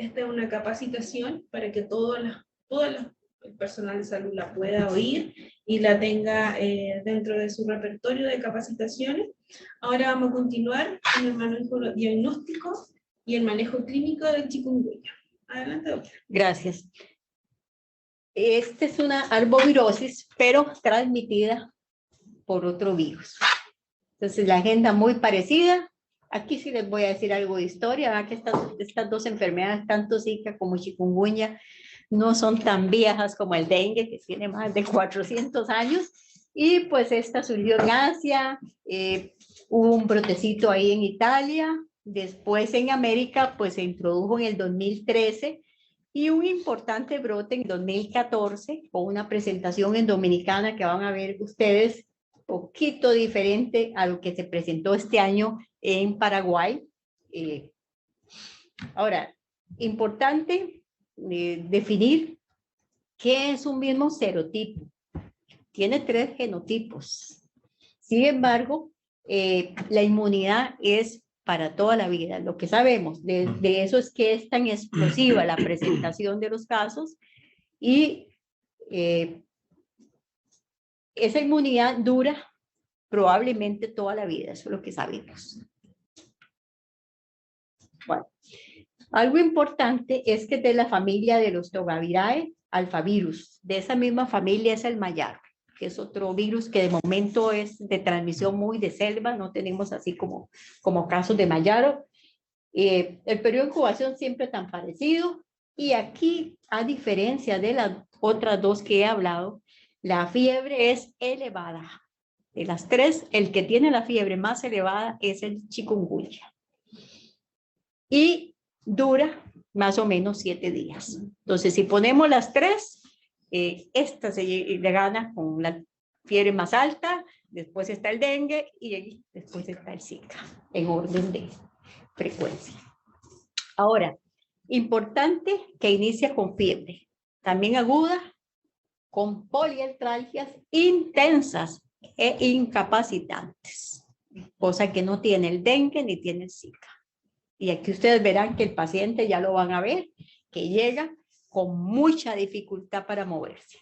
esta es una capacitación para que el personal de salud la pueda oír y la tenga dentro de su repertorio de capacitaciones. Ahora vamos a continuar con el manejo diagnóstico y el manejo clínico del chikungunya. Adelante, doctora. Gracias. Esta es una arbovirosis, pero transmitida por otro virus. Entonces, la agenda muy parecida. Aquí sí les voy a decir algo de historia, ¿verdad? Que estas dos enfermedades, tanto Zika como chikungunya, no son tan viejas como el dengue, que tiene más de 400 años. Y pues esta surgió en Asia, hubo un brotecito ahí en Italia, después en América, pues se introdujo en el 2013, y un importante brote en 2014, con una presentación en Dominicana que van a ver ustedes, poquito diferente a lo que se presentó este año en Paraguay. Ahora, importante definir qué es un mismo serotipo. Tiene 3 genotipos. Sin embargo, la inmunidad es para toda la vida. Lo que sabemos de eso es que es tan explosiva la presentación de los casos y esa inmunidad dura probablemente toda la vida. Eso es lo que sabemos. Bueno, algo importante es que de la familia de los Tobavirae alfavirus, de esa misma familia es el mayaro, que es otro virus que de momento es de transmisión muy de selva, no tenemos así como casos de mayaro. El periodo de incubación siempre tan parecido, y aquí, a diferencia de las otras dos que he hablado, la fiebre es elevada. De las 3, el que tiene la fiebre más elevada es el chikungunya. Y dura más o menos 7 días. Entonces, si ponemos las 3, esta se le gana con la fiebre más alta, después está el dengue y después está el Zika, en orden de frecuencia. Ahora, importante que inicia con fiebre, también aguda, con poliartralgias intensas e incapacitantes, cosa que no tiene el dengue ni tiene el Zika. Y aquí ustedes verán que el paciente, ya lo van a ver, que llega con mucha dificultad para moverse.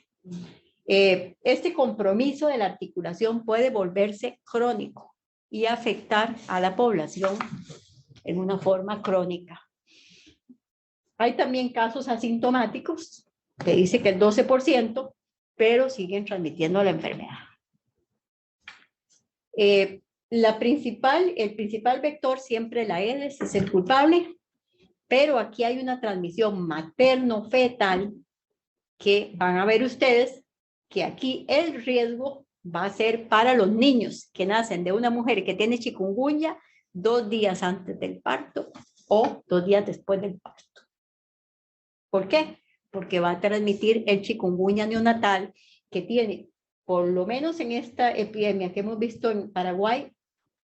Este compromiso de la articulación puede volverse crónico y afectar a la población en una forma crónica. Hay también casos asintomáticos, que dice que el 12%, pero siguen transmitiendo la enfermedad. El principal vector siempre la Aedes es el culpable, pero aquí hay una transmisión materno-fetal que van a ver ustedes que aquí el riesgo va a ser para los niños que nacen de una mujer que tiene chikungunya 2 días antes del parto o 2 días después del parto. ¿Por qué? Porque va a transmitir el chikungunya neonatal que tiene, por lo menos en esta epidemia que hemos visto en Paraguay,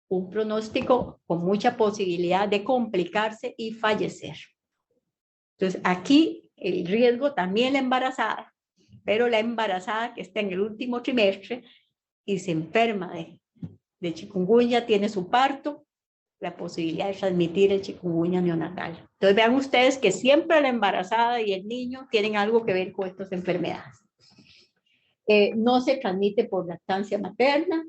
un pronóstico con mucha posibilidad de complicarse y fallecer. Entonces, aquí el riesgo también la embarazada, pero la embarazada que está en el último trimestre y se enferma de chikungunya, tiene su parto, la posibilidad de transmitir el chikungunya neonatal. Entonces, vean ustedes que siempre la embarazada y el niño tienen algo que ver con estas enfermedades. No se transmite por lactancia materna.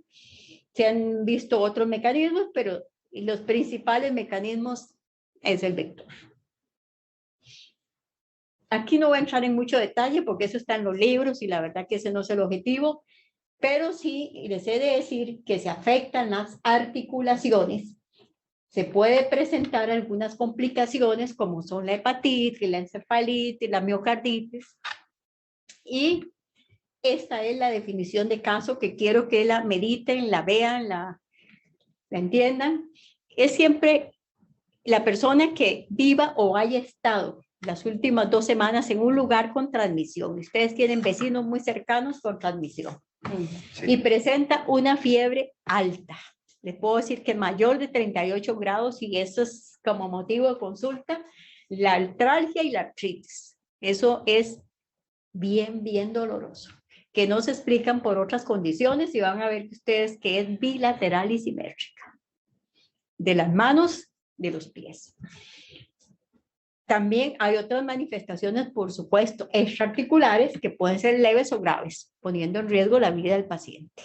Se han visto otros mecanismos, pero los principales mecanismos es el vector. Aquí no voy a entrar en mucho detalle porque eso está en los libros y la verdad que ese no es el objetivo, pero sí les he de decir que se afectan las articulaciones. Se puede presentar algunas complicaciones como son la hepatitis, la encefalitis, la miocarditis, y esta es la definición de caso que quiero que la mediten, la vean, la entiendan. Es siempre la persona que viva o haya estado las últimas 2 semanas en un lugar con transmisión. Ustedes tienen vecinos muy cercanos con transmisión. Sí. Y presenta una fiebre alta. Les puedo decir que mayor de 38 grados, y eso es como motivo de consulta, la artralgia y la artritis. Eso es bien doloroso, que no se explican por otras condiciones, y van a ver ustedes que es bilateral y simétrica. De las manos, de los pies. También hay otras manifestaciones, por supuesto, extraarticulares que pueden ser leves o graves, poniendo en riesgo la vida del paciente.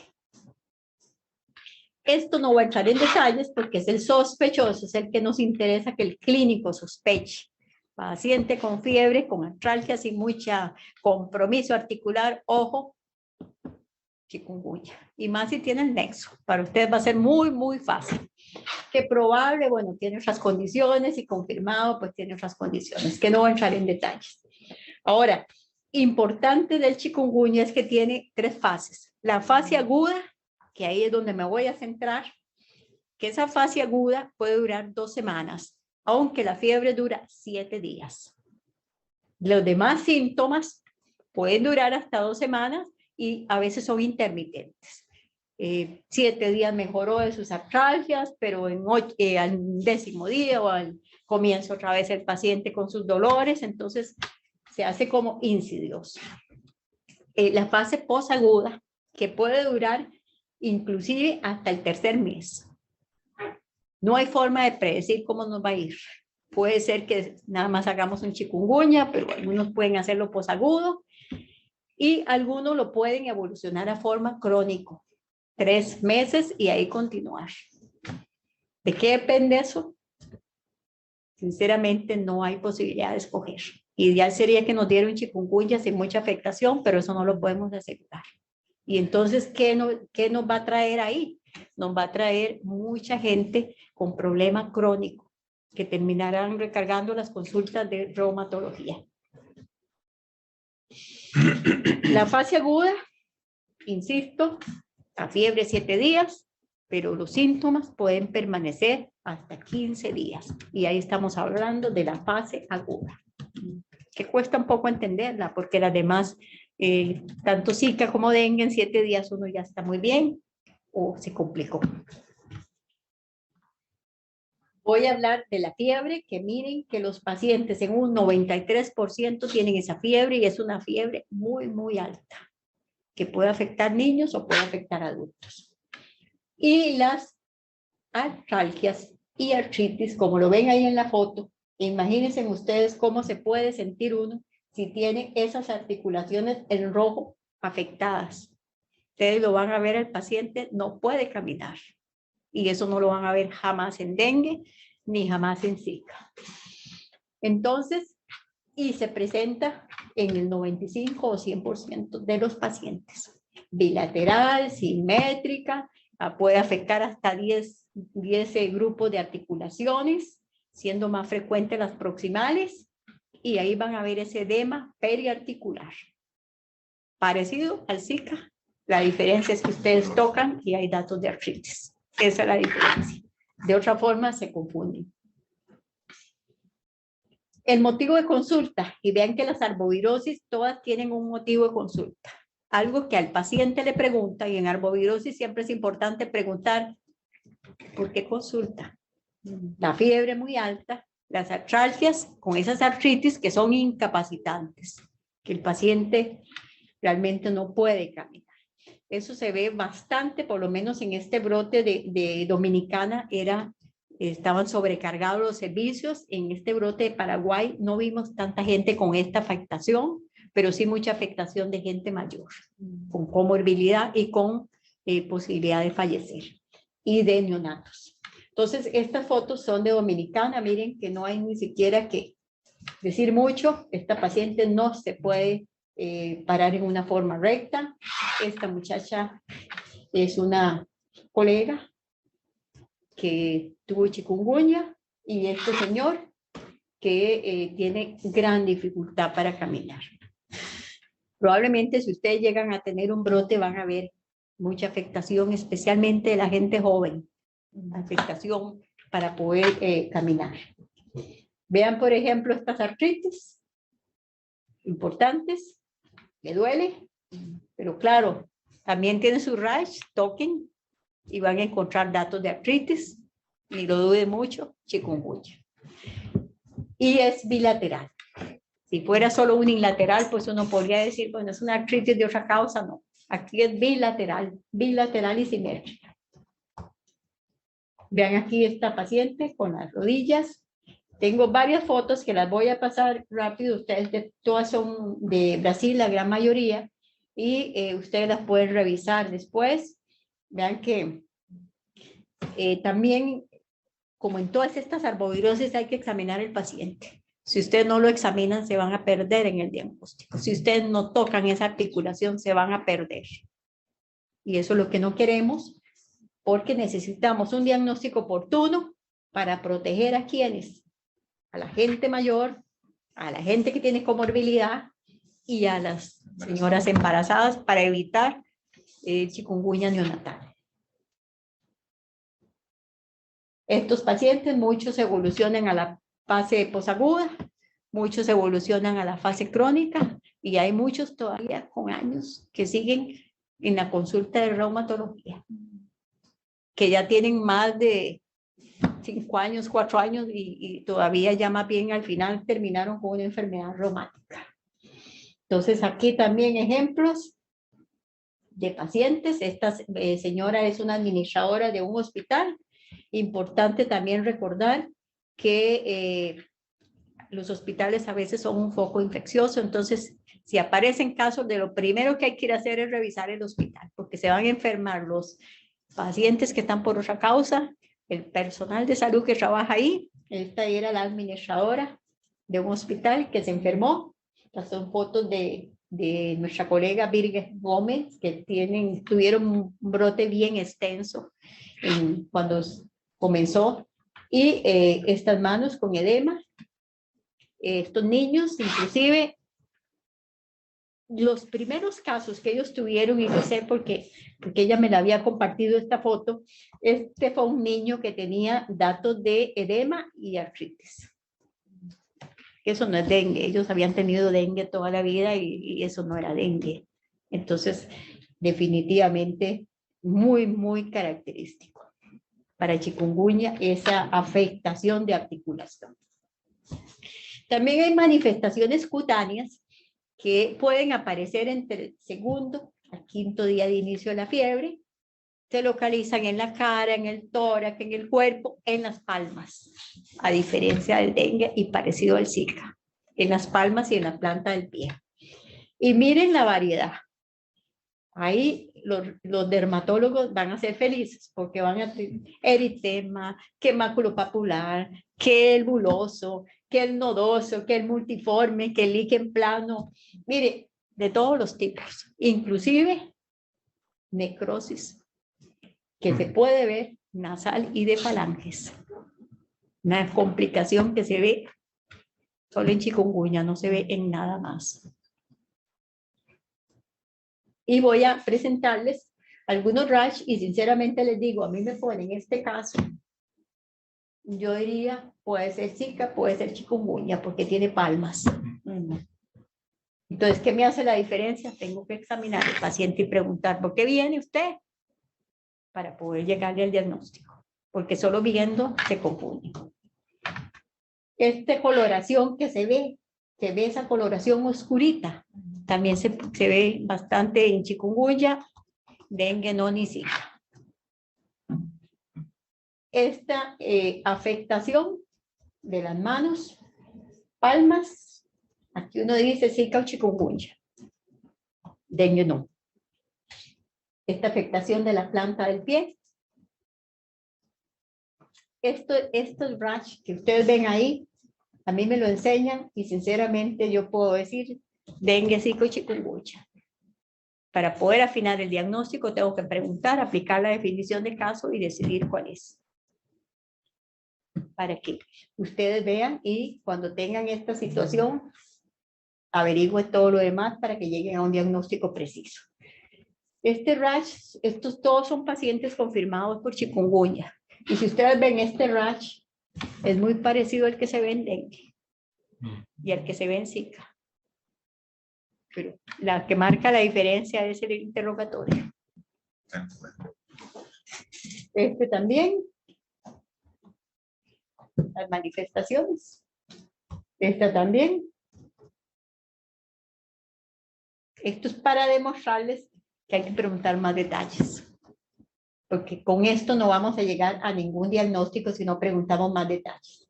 Esto no va a entrar en detalles porque es el sospechoso, es el que nos interesa que el clínico sospeche. Paciente con fiebre, con artralgia, sin mucha compromiso articular, ojo, chikungunya. Y más si tiene el nexo. Para usted va a ser muy, muy fácil. Que probable, bueno, tiene otras condiciones y confirmado, pues tiene otras condiciones, que no voy a entrar en detalles. Ahora, importante del chikungunya es que tiene 3 fases. La fase aguda, que ahí es donde me voy a centrar, que esa fase aguda puede durar 2 semanas, aunque la fiebre dura 7 días. Los demás síntomas pueden durar hasta 2 semanas y a veces son intermitentes. 7 días mejoró de sus artralgias, pero al 10º día o al comienzo otra vez el paciente con sus dolores, entonces se hace como insidioso. La fase posaguda, que puede durar inclusive hasta el 3er mes. No hay forma de predecir cómo nos va a ir. Puede ser que nada más hagamos un chikungunya, pero algunos pueden hacerlo posagudo y algunos lo pueden evolucionar a forma crónico. 3 meses y ahí continuar. ¿De qué depende eso? Sinceramente no hay posibilidad de escoger. Ideal sería que nos diera un chikungunya sin mucha afectación, pero eso no lo podemos asegurar. Y entonces, ¿qué nos va a traer ahí? Nos va a traer mucha gente con problema crónico que terminarán recargando las consultas de reumatología. La fase aguda, insisto, la fiebre 7 días, pero los síntomas pueden permanecer hasta 15 días. Y ahí estamos hablando de la fase aguda, que cuesta un poco entenderla, porque las demás, tanto Zika como dengue, en 7 días uno ya está muy bien o se complicó. Voy a hablar de la fiebre, que miren que los pacientes en un 93% tienen esa fiebre y es una fiebre muy, muy alta, que puede afectar niños o puede afectar adultos. Y las artralgias y artritis, como lo ven ahí en la foto, imagínense ustedes cómo se puede sentir uno si tiene esas articulaciones en rojo afectadas. Ustedes lo van a ver, el paciente no puede caminar. Y eso no lo van a ver jamás en dengue, ni jamás en Zika. Entonces, y se presenta en el 95 o 100% de los pacientes. Bilateral, simétrica, puede afectar hasta 10 grupos de articulaciones, siendo más frecuentes las proximales, y ahí van a ver ese edema periarticular. Parecido al Zika, la diferencia es que ustedes tocan y hay datos de artritis. Esa es la diferencia. De otra forma se confunden. El motivo de consulta, y vean que las arbovirosis todas tienen un motivo de consulta. Algo que al paciente le pregunta, y en arbovirosis siempre es importante preguntar, ¿por qué consulta? La fiebre muy alta, las artralgias con esas artritis que son incapacitantes, que el paciente realmente no puede caminar. Eso se ve bastante, por lo menos en este brote de Dominicana, estaban sobrecargados los servicios. En este brote de Paraguay no vimos tanta gente con esta afectación, pero sí mucha afectación de gente mayor, con comorbilidad y con posibilidad de fallecer, y de neonatos. Entonces, estas fotos son de Dominicana. Miren que no hay ni siquiera que decir mucho. Esta paciente no se puede parar en una forma recta. Esta muchacha es una colega que tuvo chikungunya, y este señor que tiene gran dificultad para caminar. Probablemente si ustedes llegan a tener un brote van a ver mucha afectación, especialmente de la gente joven, afectación para poder caminar. Vean, por ejemplo, estas artritis importantes. Le duele, pero claro, también tiene su rash, toquen y van a encontrar datos de artritis, ni lo dude mucho, chikungunya. Y es bilateral. Si fuera solo unilateral, pues uno podría decir, bueno, es una artritis de otra causa. No, aquí es bilateral, bilateral y simétrica. Vean aquí esta paciente con las rodillas Tengo varias fotos que las voy a pasar rápido. Ustedes todas son de Brasil, la gran mayoría, y ustedes las pueden revisar después. Vean que también, como en todas estas arbovirosis, hay que examinar el paciente. Si ustedes no lo examinan, se van a perder en el diagnóstico. Si ustedes no tocan esa articulación, se van a perder. Y eso es lo que no queremos, porque necesitamos un diagnóstico oportuno para proteger a quienes, a la gente mayor, a la gente que tiene comorbilidad y a las señoras embarazadas para evitar chikungunya neonatal. Estos pacientes, muchos evolucionan a la fase posaguda, muchos evolucionan a la fase crónica y hay muchos todavía con años que siguen en la consulta de reumatología, que ya tienen más de 5 años, 4 años y todavía ya más bien al final terminaron con una enfermedad reumática. Entonces aquí también ejemplos de pacientes. Esta señora es una administradora de un hospital. Importante también recordar que los hospitales a veces son un foco infeccioso, entonces si aparecen casos, de lo primero que hay que ir a hacer es revisar el hospital, porque se van a enfermar los pacientes que están por otra causa, el personal de salud que trabaja ahí. Esta era la administradora de un hospital que se enfermó. Estas son fotos de nuestra colega Virgen Gómez, que tuvieron un brote bien extenso cuando comenzó, y estas manos con edema. Estos niños, inclusive, los primeros casos que ellos tuvieron, y yo sé porque ella me la había compartido esta foto, este fue un niño que tenía datos de edema y artritis. Eso no es dengue, ellos habían tenido dengue toda la vida y eso no era dengue. Entonces, definitivamente, muy, muy característico para chikungunya esa afectación de articulación. También hay manifestaciones cutáneas que pueden aparecer entre el segundo al quinto día de inicio de la fiebre. Se localizan en la cara, en el tórax, en el cuerpo, en las palmas, a diferencia del dengue y parecido al Zika, en las palmas y en la planta del pie. Y miren la variedad. Ahí los dermatólogos van a ser felices porque van a tener eritema, que maculopapular, que el buloso, que el nodoso, que el multiforme, que el líquen plano. Mire, de todos los tipos, inclusive necrosis, que se puede ver nasal y de falanges. Una complicación que se ve solo en chikungunya, no se ve en nada más. Y voy a presentarles algunos rash y sinceramente les digo, a mí me ponen este caso, yo diría, puede ser Zika, puede ser chikungunya, porque tiene palmas. Entonces, ¿qué me hace la diferencia? Tengo que examinar al paciente y preguntar, ¿por qué viene usted? Para poder llegarle al diagnóstico, porque solo viendo se confunde. Esta coloración que se ve esa coloración oscurita, también se ve bastante en chikungunya, dengue, no ni Zika. Esta afectación de las manos, palmas, aquí uno dice Zika o chikungunya, dengue no. Esta afectación de la planta del pie. Estos rash que ustedes ven ahí, a mí me lo enseñan y sinceramente yo puedo decir dengue, Zika y chikungunya. Para poder afinar el diagnóstico tengo que preguntar, aplicar la definición de caso y decidir cuál es. Para que ustedes vean y cuando tengan esta situación averigüen todo lo demás para que lleguen a un diagnóstico preciso. Este rash, estos todos son pacientes confirmados por chikungunya. Y si ustedes ven este rash, es muy parecido al que se ve en dengue y al que se ve en Zika. Pero la que marca la diferencia es el interrogatorio. Este también. Las manifestaciones. Esta también. Esto es para demostrarles que hay que preguntar más detalles. Porque con esto no vamos a llegar a ningún diagnóstico si no preguntamos más detalles.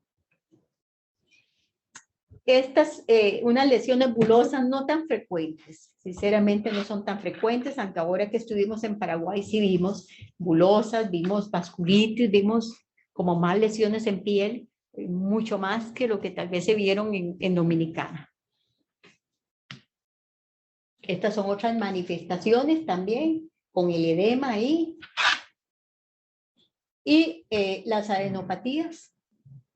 unas lesiones bulosas no tan frecuentes, sinceramente no son tan frecuentes, aunque ahora que estuvimos en Paraguay sí vimos bulosas, vimos vasculitis, vimos como más lesiones en piel, mucho más que lo que tal vez se vieron en Dominicana. Estas son otras manifestaciones también, con el edema ahí. Y las adenopatías,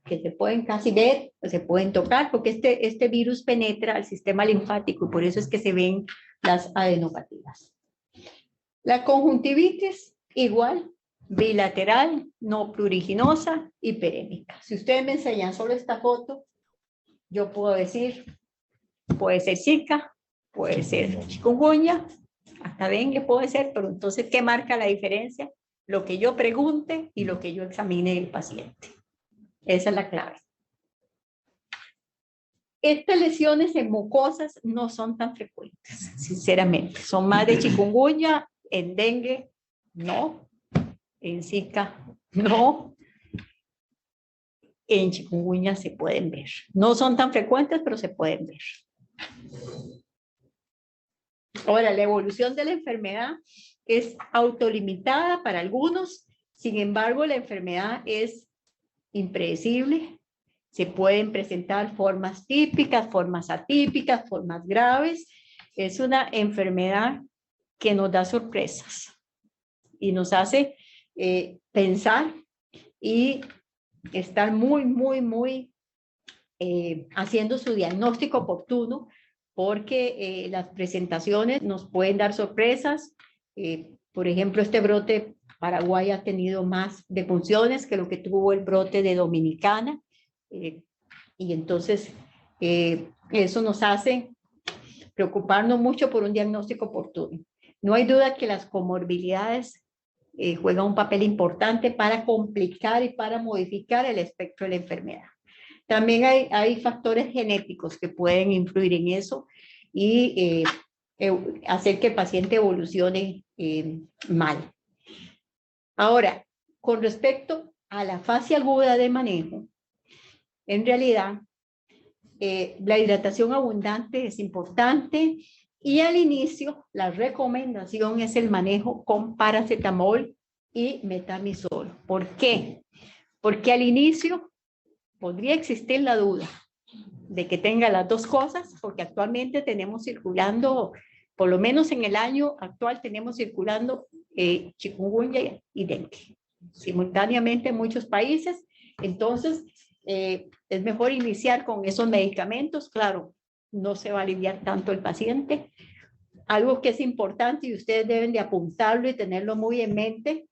que se pueden casi ver, se pueden tocar, porque este virus penetra al sistema linfático y por eso es que se ven las adenopatías. La conjuntivitis, igual, bilateral, no pruriginosa y perémica. Si ustedes me enseñan solo esta foto, yo puedo decir, puede ser Zika, puede ser chikungunya, hasta dengue puede ser, pero entonces, ¿qué marca la diferencia? Lo que yo pregunte y lo que yo examine del paciente. Esa es la clave. Estas lesiones en mucosas no son tan frecuentes, sinceramente. Son más de chikungunya, en dengue, no. En Zika, no. En chikungunya se pueden ver. No son tan frecuentes, pero se pueden ver. Ahora, la evolución de la enfermedad es autolimitada para algunos. Sin embargo, la enfermedad es impredecible. Se pueden presentar formas típicas, formas atípicas, formas graves. Es una enfermedad que nos da sorpresas y nos hace pensar y estar muy haciendo su diagnóstico oportuno, porque las presentaciones nos pueden dar sorpresas. Por ejemplo, este brote Paraguay ha tenido más defunciones que lo que tuvo el brote de Dominicana. Y entonces eso nos hace preocuparnos mucho por un diagnóstico oportuno. No hay duda que las comorbilidades juegan un papel importante para complicar y para modificar el espectro de la enfermedad. También hay factores genéticos que pueden influir en eso y hacer que el paciente evolucione mal. Ahora, con respecto a la fase aguda de manejo, en realidad, la hidratación abundante es importante y al inicio la recomendación es el manejo con paracetamol y metamizol. ¿Por qué? Porque al inicio podría existir la duda de que tenga las dos cosas, porque actualmente tenemos circulando, por lo menos en el año actual tenemos circulando chikungunya y dengue simultáneamente en muchos países. Entonces, es mejor iniciar con esos medicamentos. Claro, no se va a aliviar tanto el paciente. Algo que es importante y ustedes deben de apuntarlo y tenerlo muy en mente,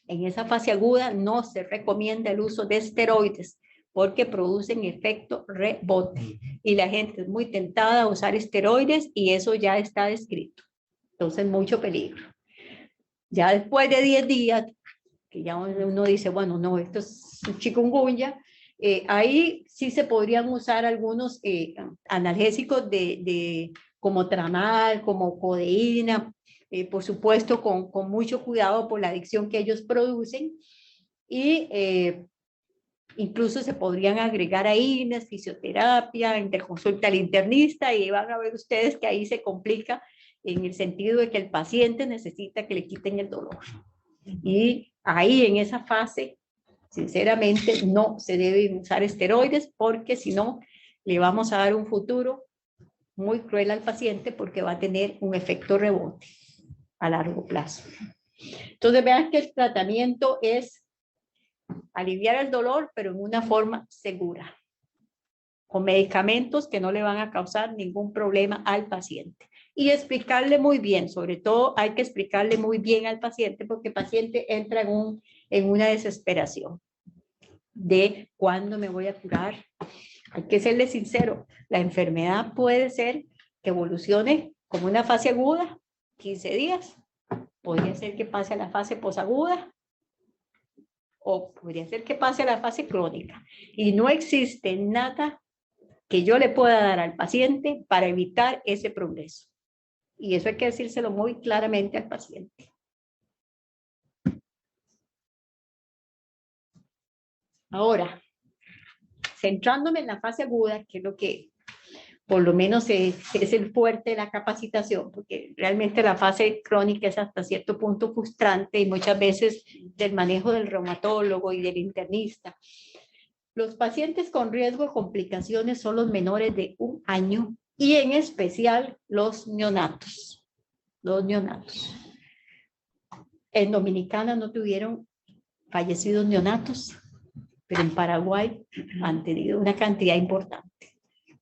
en esa fase aguda no se recomienda el uso de esteroides porque producen efecto rebote y la gente es muy tentada a usar esteroides y eso ya está descrito. Entonces, mucho peligro. Ya después de 10 días, que ya uno dice, bueno, no, esto es chikungunya, ahí sí se podrían usar algunos analgésicos como tramal, como codeína, por supuesto con mucho cuidado por la adicción que ellos producen, y incluso se podrían agregar ahí fisioterapia, interconsulta al internista, y van a ver ustedes que ahí se complica en el sentido de que el paciente necesita que le quiten el dolor. Y ahí en esa fase, sinceramente, no se deben usar esteroides porque si no, le vamos a dar un futuro muy cruel al paciente porque va a tener un efecto rebote a largo plazo. Entonces vean que el tratamiento es aliviar el dolor, pero en una forma segura, con medicamentos que no le van a causar ningún problema al paciente. Y explicarle muy bien, sobre todo hay que explicarle muy bien al paciente porque el paciente entra en una desesperación de cuándo me voy a curar. Hay que serle sincero, la enfermedad puede ser que evolucione como una fase aguda, 15 días, podría ser que pase a la fase posaguda o podría ser que pase a la fase crónica. Y no existe nada que yo le pueda dar al paciente para evitar ese progreso. Y eso hay que decírselo muy claramente al paciente. Ahora, centrándome en la fase aguda, que es lo que por lo menos es el fuerte de la capacitación, porque realmente la fase crónica es hasta cierto punto frustrante y muchas veces del manejo del reumatólogo y del internista. Los pacientes con riesgo de complicaciones son los menores de 1 año y en especial los neonatos. Los neonatos. En Dominicana no tuvieron fallecidos neonatos, pero en Paraguay han tenido una cantidad importante.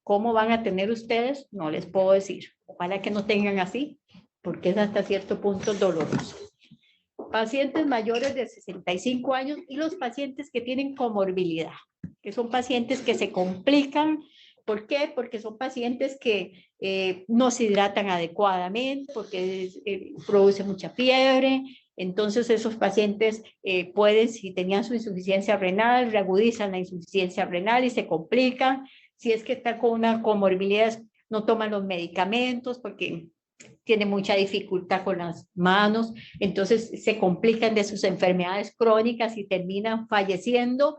¿Cómo van a tener ustedes? No les puedo decir. Ojalá que no tengan así, porque es hasta cierto punto doloroso. Pacientes mayores de 65 años y los pacientes que tienen comorbilidad, que son pacientes que se complican. ¿Por qué? Porque son pacientes que no se hidratan adecuadamente, porque produce mucha fiebre. Entonces esos pacientes pueden, si tenían su insuficiencia renal, reagudizan la insuficiencia renal y se complican. Si es que están con una comorbilidad, no toman los medicamentos porque tienen mucha dificultad con las manos, entonces se complican de sus enfermedades crónicas y terminan falleciendo,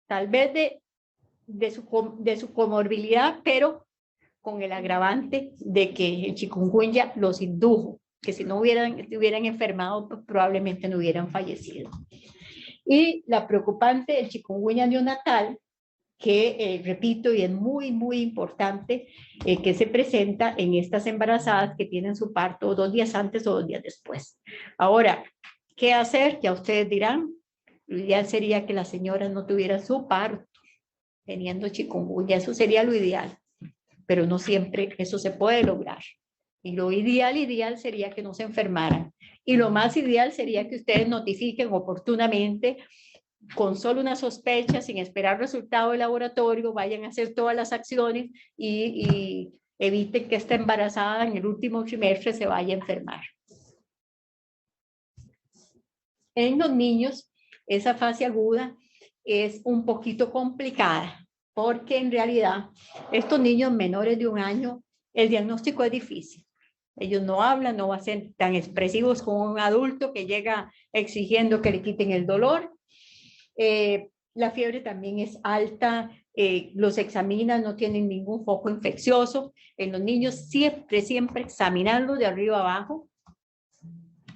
tal vez de su comorbilidad, pero con el agravante de que el chikungunya los indujo, que si no hubieran enfermado, pues probablemente no hubieran fallecido. Y la preocupante, el chikungunya neonatal, que repito, y es muy, muy importante, que se presenta en estas embarazadas que tienen su parto 2 días antes o 2 días después. Ahora, ¿qué hacer? Ya ustedes dirán, lo ideal sería que la señora no tuviera su parto teniendo chikungunya, eso sería lo ideal, pero no siempre eso se puede lograr. Y lo ideal sería que no se enfermaran. Y lo más ideal sería que ustedes notifiquen oportunamente, con solo una sospecha, sin esperar resultado del laboratorio, vayan a hacer todas las acciones y eviten que esta embarazada en el último trimestre se vaya a enfermar. En los niños, esa fase aguda es un poquito complicada, porque en realidad estos niños menores de 1 año, el diagnóstico es difícil. Ellos no hablan, no van a ser tan expresivos como un adulto que llega exigiendo que le quiten el dolor. La fiebre también es alta, los examinan, no tienen ningún foco infeccioso. En los niños siempre examinarlo de arriba abajo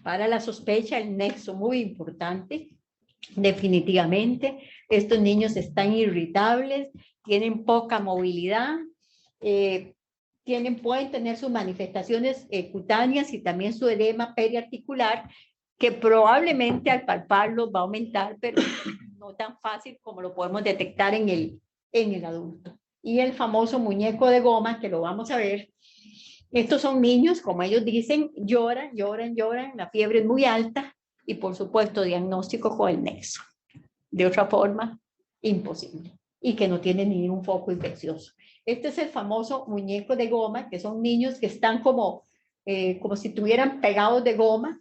para la sospecha, el nexo muy importante. Definitivamente, estos niños están irritables, tienen poca movilidad, pueden tener sus manifestaciones cutáneas y también su edema periarticular, que probablemente al palparlo va a aumentar, pero no tan fácil como lo podemos detectar en el adulto. Y el famoso muñeco de goma, que lo vamos a ver. Estos son niños, como ellos dicen, lloran, la fiebre es muy alta y por supuesto diagnóstico con el nexo. De otra forma, imposible. Y que no tienen ningún foco infeccioso. Este es el famoso muñeco de goma, que son niños que están como si estuvieran pegados de goma,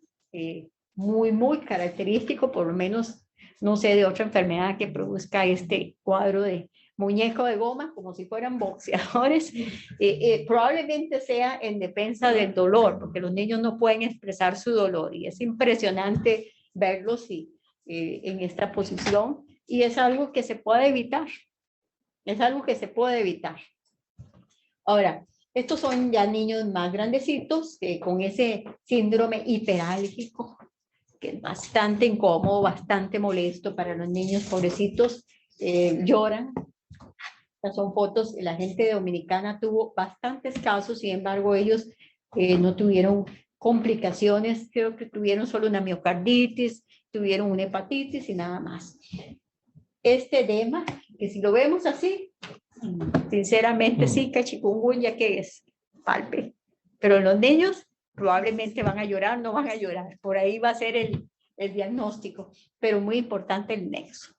muy, muy característico, por lo menos no sé de otra enfermedad que produzca este cuadro de muñeco de goma, como si fueran boxeadores. Probablemente sea en defensa del dolor, porque los niños no pueden expresar su dolor y es impresionante verlos en esta posición, y es algo que se puede evitar. Es algo que se puede evitar. Ahora, estos son ya niños más grandecitos con ese síndrome hiperálgico, que es bastante incómodo, bastante molesto para los niños, pobrecitos, lloran. Estas son fotos, la gente dominicana tuvo bastantes casos, sin embargo ellos no tuvieron complicaciones, creo que tuvieron solo una miocarditis, tuvieron una hepatitis y nada más. Este edema, que si lo vemos así, sinceramente sí, que chikungunya, que es palpe, pero los niños probablemente van a llorar, no van a llorar, por ahí va a ser el diagnóstico, pero muy importante el nexo.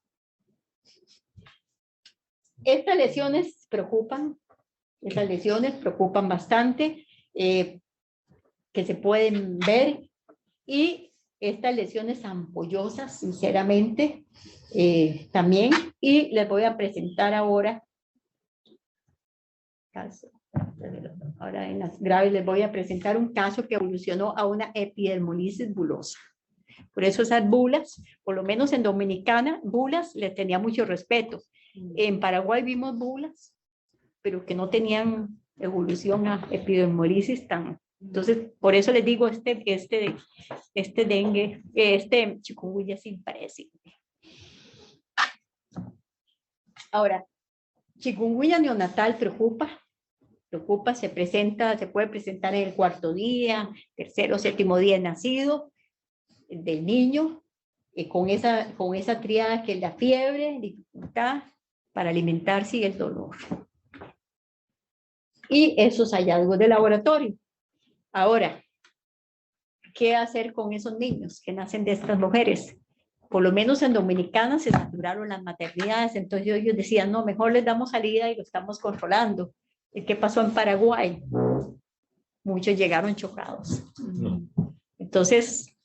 Estas lesiones preocupan bastante, que se pueden ver, y estas lesiones ampollosas, sinceramente, también, y les voy a presentar ahora en las graves les voy a presentar un caso que evolucionó a una epidermolisis bulosa. Por eso esas bulas, por lo menos en Dominicana, bulas les tenía mucho respeto, En Paraguay vimos bulas, pero que no tenían evolución a epidermolisis tan. Entonces, por eso les digo, este dengue, este chikungunya sí parece. Ahora, chikungunya neonatal preocupa, se presenta, se puede presentar en el cuarto día, tercero, séptimo día de nacido del niño, con esa triada que es la fiebre, dificultad para alimentarse y el dolor. Y esos hallazgos de laboratorio. Ahora, ¿qué hacer con esos niños que nacen de estas mujeres? Por lo menos en Dominicana se saturaron las maternidades, entonces ellos decían, no, mejor les damos salida y lo estamos controlando. ¿Y qué pasó en Paraguay? Muchos llegaron chocados. Entonces,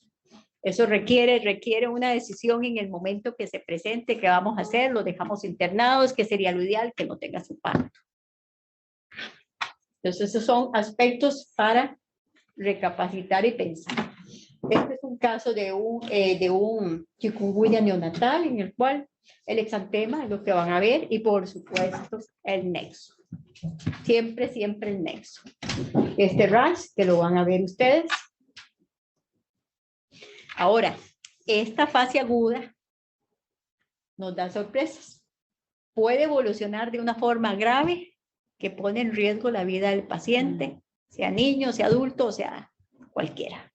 eso requiere una decisión en el momento que se presente, qué vamos a hacer, los dejamos internados, que sería lo ideal, que no tenga su parto. Entonces, esos son aspectos para recapacitar y pensar. Este es un caso de un chikungunya neonatal en el cual el exantema es lo que van a ver y por supuesto el nexo. Siempre el nexo. Este rash que lo van a ver ustedes. Ahora, esta fase aguda nos da sorpresas. Puede evolucionar de una forma grave que pone en riesgo la vida del paciente, sea niño, sea adulto, sea cualquiera,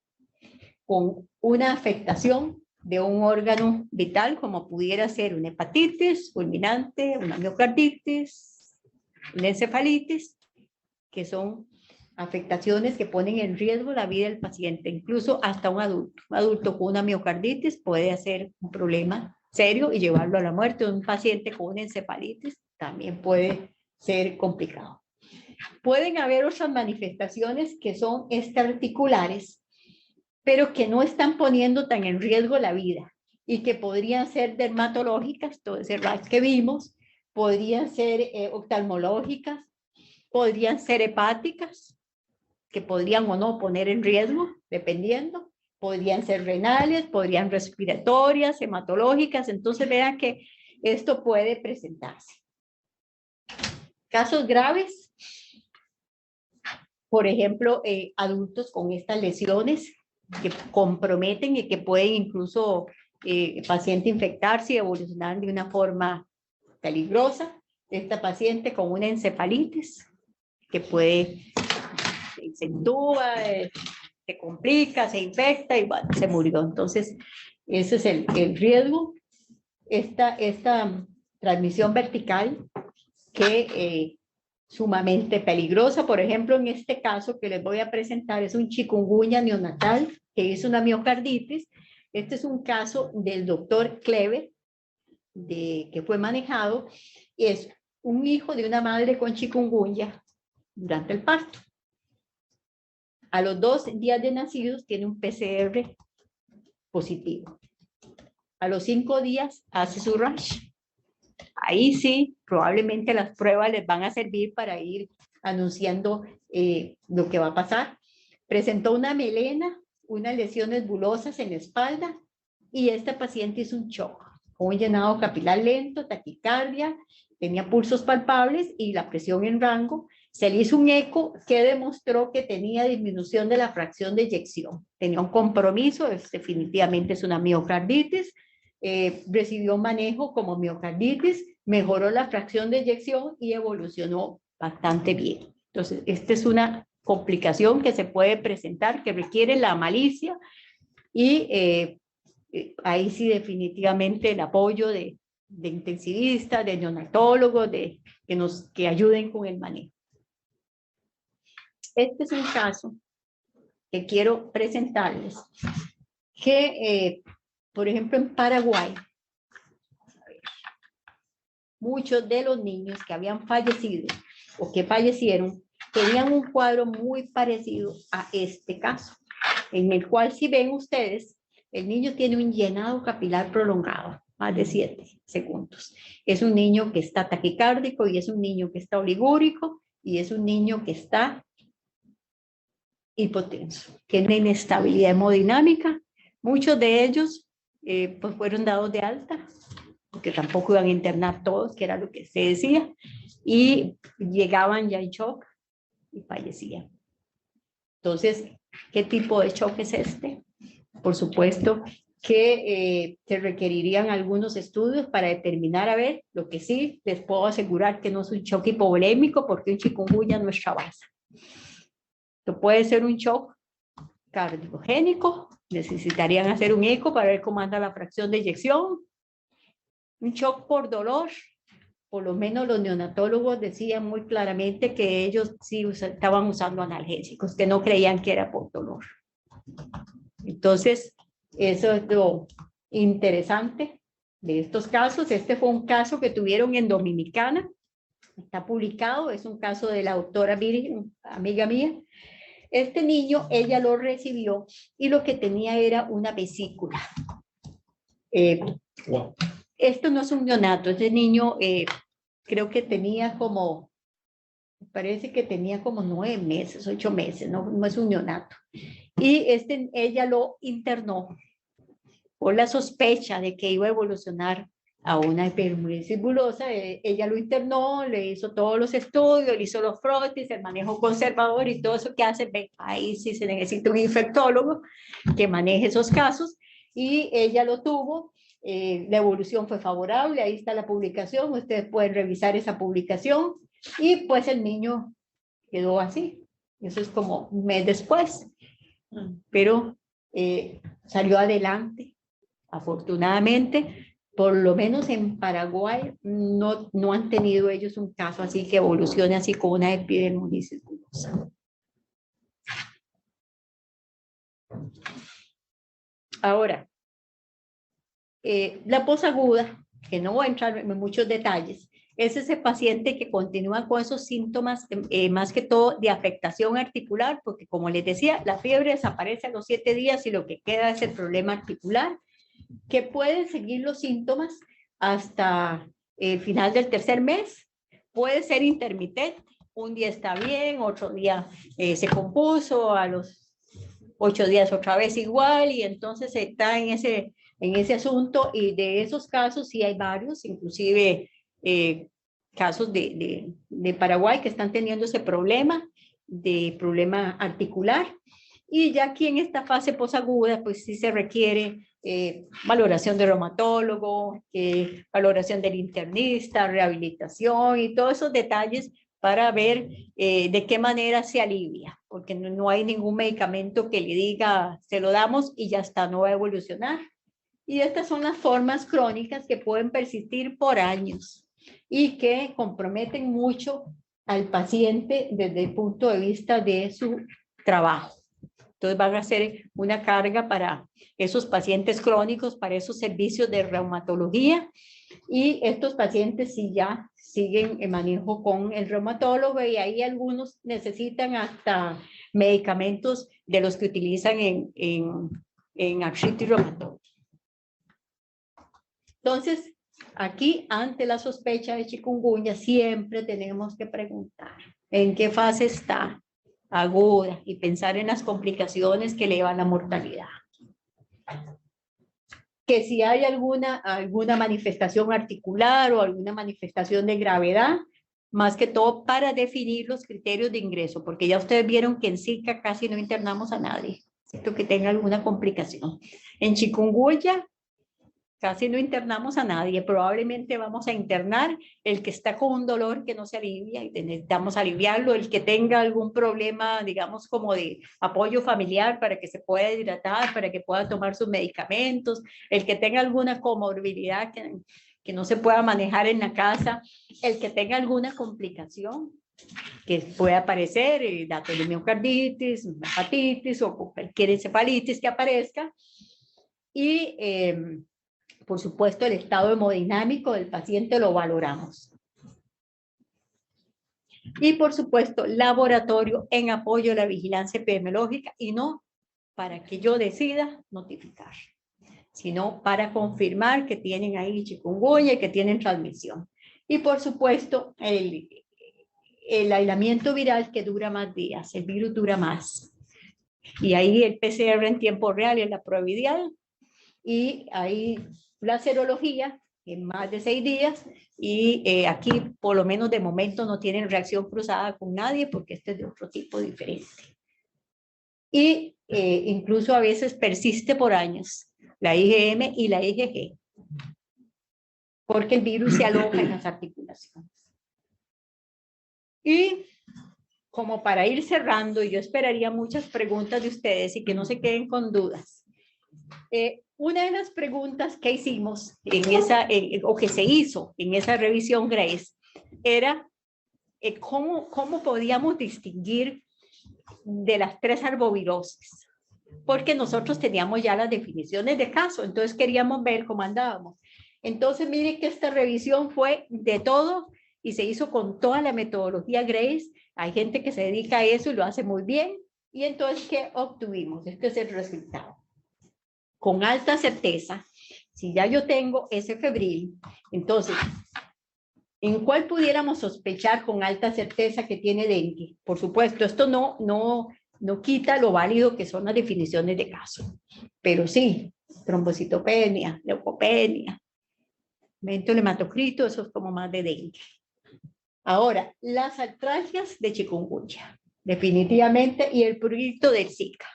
con una afectación de un órgano vital como pudiera ser una hepatitis fulminante, una miocarditis, una encefalitis, que son afectaciones que ponen en riesgo la vida del paciente, incluso hasta un adulto. Un adulto con una miocarditis puede hacer un problema serio y llevarlo a la muerte. Un paciente con una encefalitis también puede ser complicado. Pueden haber otras manifestaciones que son extraarticulares, pero que no están poniendo tan en riesgo la vida y que podrían ser dermatológicas, todo ese rash que vimos, podrían ser oftalmológicas, podrían ser hepáticas, que podrían o no poner en riesgo, dependiendo, podrían ser renales, podrían respiratorias, hematológicas, entonces vean que esto puede presentarse. Casos graves, por ejemplo, adultos con estas lesiones que comprometen y que pueden incluso paciente infectarse y evolucionar de una forma peligrosa. Esta paciente con una encefalitis que puede, se intuba, se complica, se infecta y bueno, se murió. Entonces, ese es el riesgo. Esta transmisión vertical que sumamente peligrosa. Por ejemplo, en este caso que les voy a presentar es un chikungunya neonatal que hizo una miocarditis. Este es un caso del doctor Kleber, que fue manejado. Es un hijo de una madre con chikungunya durante el parto. A los 2 días de nacidos tiene un PCR positivo. A los 5 días hace su rash. Ahí sí, probablemente las pruebas les van a servir para ir anunciando lo que va a pasar. Presentó una melena, unas lesiones bulosas en la espalda y esta paciente hizo un shock, un llenado capilar lento, taquicardia, tenía pulsos palpables y la presión en rango. Se le hizo un eco que demostró que tenía disminución de la fracción de eyección. Tenía un compromiso, definitivamente es una miocarditis. Recibió manejo como miocarditis, mejoró la fracción de eyección y evolucionó bastante bien. Entonces, esta es una complicación que se puede presentar, que requiere la malicia y ahí sí definitivamente el apoyo de intensivistas, de neonatólogos, que ayuden con el manejo. Este es un caso que quiero presentarles, que por ejemplo en Paraguay, muchos de los niños que habían fallecido o que fallecieron tenían un cuadro muy parecido a este caso, en el cual si ven ustedes, el niño tiene un llenado capilar prolongado, más de 7 segundos. Es un niño que está taquicárdico y es un niño que está oligúrico y es un niño que está hipotenso, tiene inestabilidad hemodinámica. Muchos de ellos pues fueron dados de alta porque tampoco iban a internar todos, que era lo que se decía, y llegaban ya en shock y fallecían. Entonces, ¿qué tipo de shock es este? Por supuesto que se requerirían algunos estudios para determinar, a ver, lo que sí les puedo asegurar que no es un shock hipovolémico, porque un chikungunya no es Shabasa. Esto puede ser un shock cardiogénico, necesitarían hacer un eco para ver cómo anda la fracción de eyección. Un shock por dolor, por lo menos los neonatólogos decían muy claramente que ellos sí estaban usando analgésicos, que no creían que era por dolor. Entonces, eso es lo interesante de estos casos. Este fue un caso que tuvieron en Dominicana, está publicado, es un caso de la doctora Virgen, amiga mía. Este niño, ella lo recibió y lo que tenía era una vesícula. Wow. Esto no es un neonato, este niño creo que tenía como, parece que tenía como 9 meses, 8 meses, no es un neonato. Y ella lo internó por la sospecha de que iba a evolucionar a una epidermolysis bullosa. Ella lo internó, le hizo todos los estudios, le hizo los frotis, el manejo conservador y todo eso que hace. Ahí sí se necesita un infectólogo que maneje esos casos, y ella lo tuvo. La evolución fue favorable, ahí está la publicación, ustedes pueden revisar esa publicación, y pues el niño quedó así. Eso es como un mes después, pero salió adelante, afortunadamente. Por lo menos en Paraguay no han tenido ellos un caso así que evolucione así como una epidermolysis bullosa. Ahora, la posaguda, que no voy a entrar en muchos detalles, es ese paciente que continúa con esos síntomas, más que todo de afectación articular, porque como les decía, la fiebre desaparece a los 7 días y lo que queda es el problema articular, que pueden seguir los síntomas hasta el final del 3er mes. Puede ser intermitente, un día está bien, otro día se compuso, a los 8 días otra vez igual, y entonces está en ese asunto. Y de esos casos sí hay varios, inclusive casos de Paraguay que están teniendo ese problema articular. Y ya aquí en esta fase posaguda, pues sí se requiere valoración de reumatólogo, valoración del internista, rehabilitación y todos esos detalles para ver de qué manera se alivia, porque no hay ningún medicamento que le diga, se lo damos y ya está, no va a evolucionar. Y estas son las formas crónicas que pueden persistir por años y que comprometen mucho al paciente desde el punto de vista de su trabajo. Entonces van a ser una carga para esos pacientes crónicos, para esos servicios de reumatología, y estos pacientes sí ya siguen en manejo con el reumatólogo, y ahí algunos necesitan hasta medicamentos de los que utilizan en artritis reumatoide. Entonces, aquí ante la sospecha de chikungunya siempre tenemos que preguntar en qué fase está, aguda, y pensar en las complicaciones que elevan la mortalidad. Que si hay alguna manifestación articular o alguna manifestación de gravedad, más que todo para definir los criterios de ingreso, porque ya ustedes vieron que en Zika casi no internamos a nadie, excepto que tenga alguna complicación. En chikungunya casi no internamos a nadie, probablemente vamos a internar el que está con un dolor que no se alivia y necesitamos aliviarlo, el que tenga algún problema, digamos, como de apoyo familiar para que se pueda hidratar, para que pueda tomar sus medicamentos, el que tenga alguna comorbilidad que no se pueda manejar en la casa, el que tenga alguna complicación que pueda aparecer, datos de miocarditis, hepatitis o cualquier encefalitis que aparezca, y por supuesto, el estado hemodinámico del paciente lo valoramos. Y por supuesto, laboratorio en apoyo a la vigilancia epidemiológica, y no para que yo decida notificar, sino para confirmar que tienen ahí chikungunya y que tienen transmisión. Y por supuesto, el aislamiento viral, que dura más días, el virus dura más. Y ahí el PCR en tiempo real es la prueba ideal. Y ahí la serología, en más de 6 días y aquí por lo menos de momento no tienen reacción cruzada con nadie porque este es de otro tipo diferente. Y incluso a veces persiste por años la IgM y la IgG porque el virus se aloja en las articulaciones. Y como para ir cerrando, y yo esperaría muchas preguntas de ustedes y que no se queden con dudas. Una de las preguntas que hicimos en esa, o que se hizo en esa revisión Grace, era cómo podíamos distinguir de las 3 arbovirosis, porque nosotros teníamos ya las definiciones de caso, entonces queríamos ver cómo andábamos. Entonces, mire que esta revisión fue de todo y se hizo con toda la metodología Grace. Hay gente que se dedica a eso y lo hace muy bien. Y entonces, ¿qué obtuvimos? Este es el resultado. Con alta certeza, si ya yo tengo ese febril, entonces, ¿en cuál pudiéramos sospechar con alta certeza que tiene dengue? Por supuesto, esto no quita lo válido que son las definiciones de caso, pero sí, trombocitopenia, leucopenia, evento hematocrito, eso es como más de dengue. Ahora, las artralgias de chikungunya, definitivamente, y el prurito del Zika.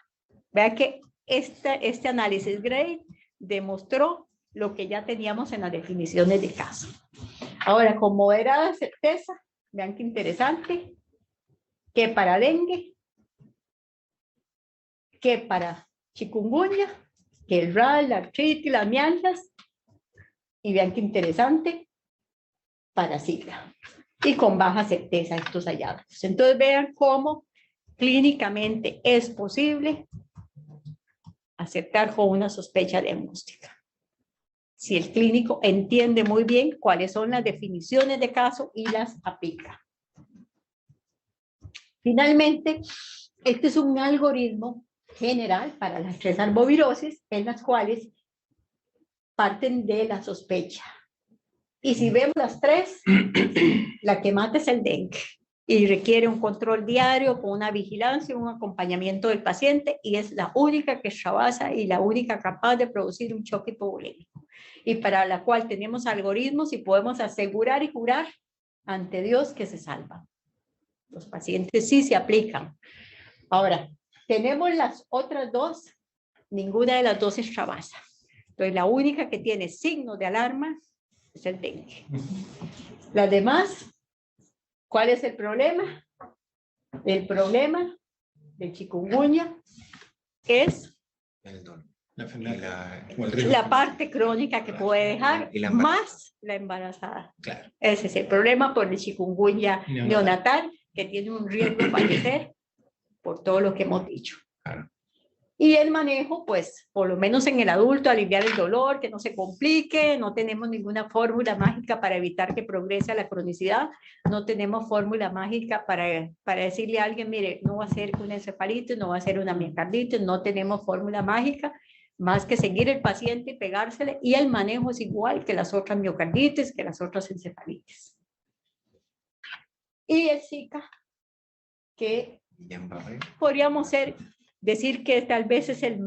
Vea que este análisis Gray demostró lo que ya teníamos en las definiciones de caso. Ahora, con moderada certeza, vean qué interesante, que para dengue, que para chikungunya, que el RAL, la artritis, las mialgias, y vean qué interesante, para Zika. Y con baja certeza estos hallazgos. Entonces vean cómo clínicamente es posible aceptar con una sospecha diagnóstica. Si el clínico entiende muy bien cuáles son las definiciones de caso y las aplica. Finalmente, este es un algoritmo general para las 3 arbovirosis, en las cuales parten de la sospecha. Y si vemos las 3, la que mata es el dengue y requiere un control diario con una vigilancia, un acompañamiento del paciente, y es la única que es Shabasa y la única capaz de producir un choque hipovolémico, y para la cual tenemos algoritmos y podemos asegurar y jurar ante Dios que se salvan. Los pacientes sí se aplican. Ahora, tenemos las otras 2, ninguna de las 2 es Shabasa. Entonces, la única que tiene signos de alarma es el dengue. Las demás, ¿cuál es el problema? El problema del chikungunya es la parte crónica que puede dejar, más la embarazada. Claro. Ese es el problema por el chikungunya neonatal, que tiene un riesgo de fallecer por todo lo que hemos dicho. Claro. Y el manejo, pues, por lo menos en el adulto, aliviar el dolor, que no se complique, no tenemos ninguna fórmula mágica para evitar que progrese a la cronicidad, no tenemos fórmula mágica para decirle a alguien, mire, no va a ser una encefalitis, no va a ser una miocarditis, no tenemos fórmula mágica, más que seguir el paciente y pegársele, y el manejo es igual que las otras miocarditis, que las otras encefalitis. Y el Zika, que podríamos decir que tal vez es el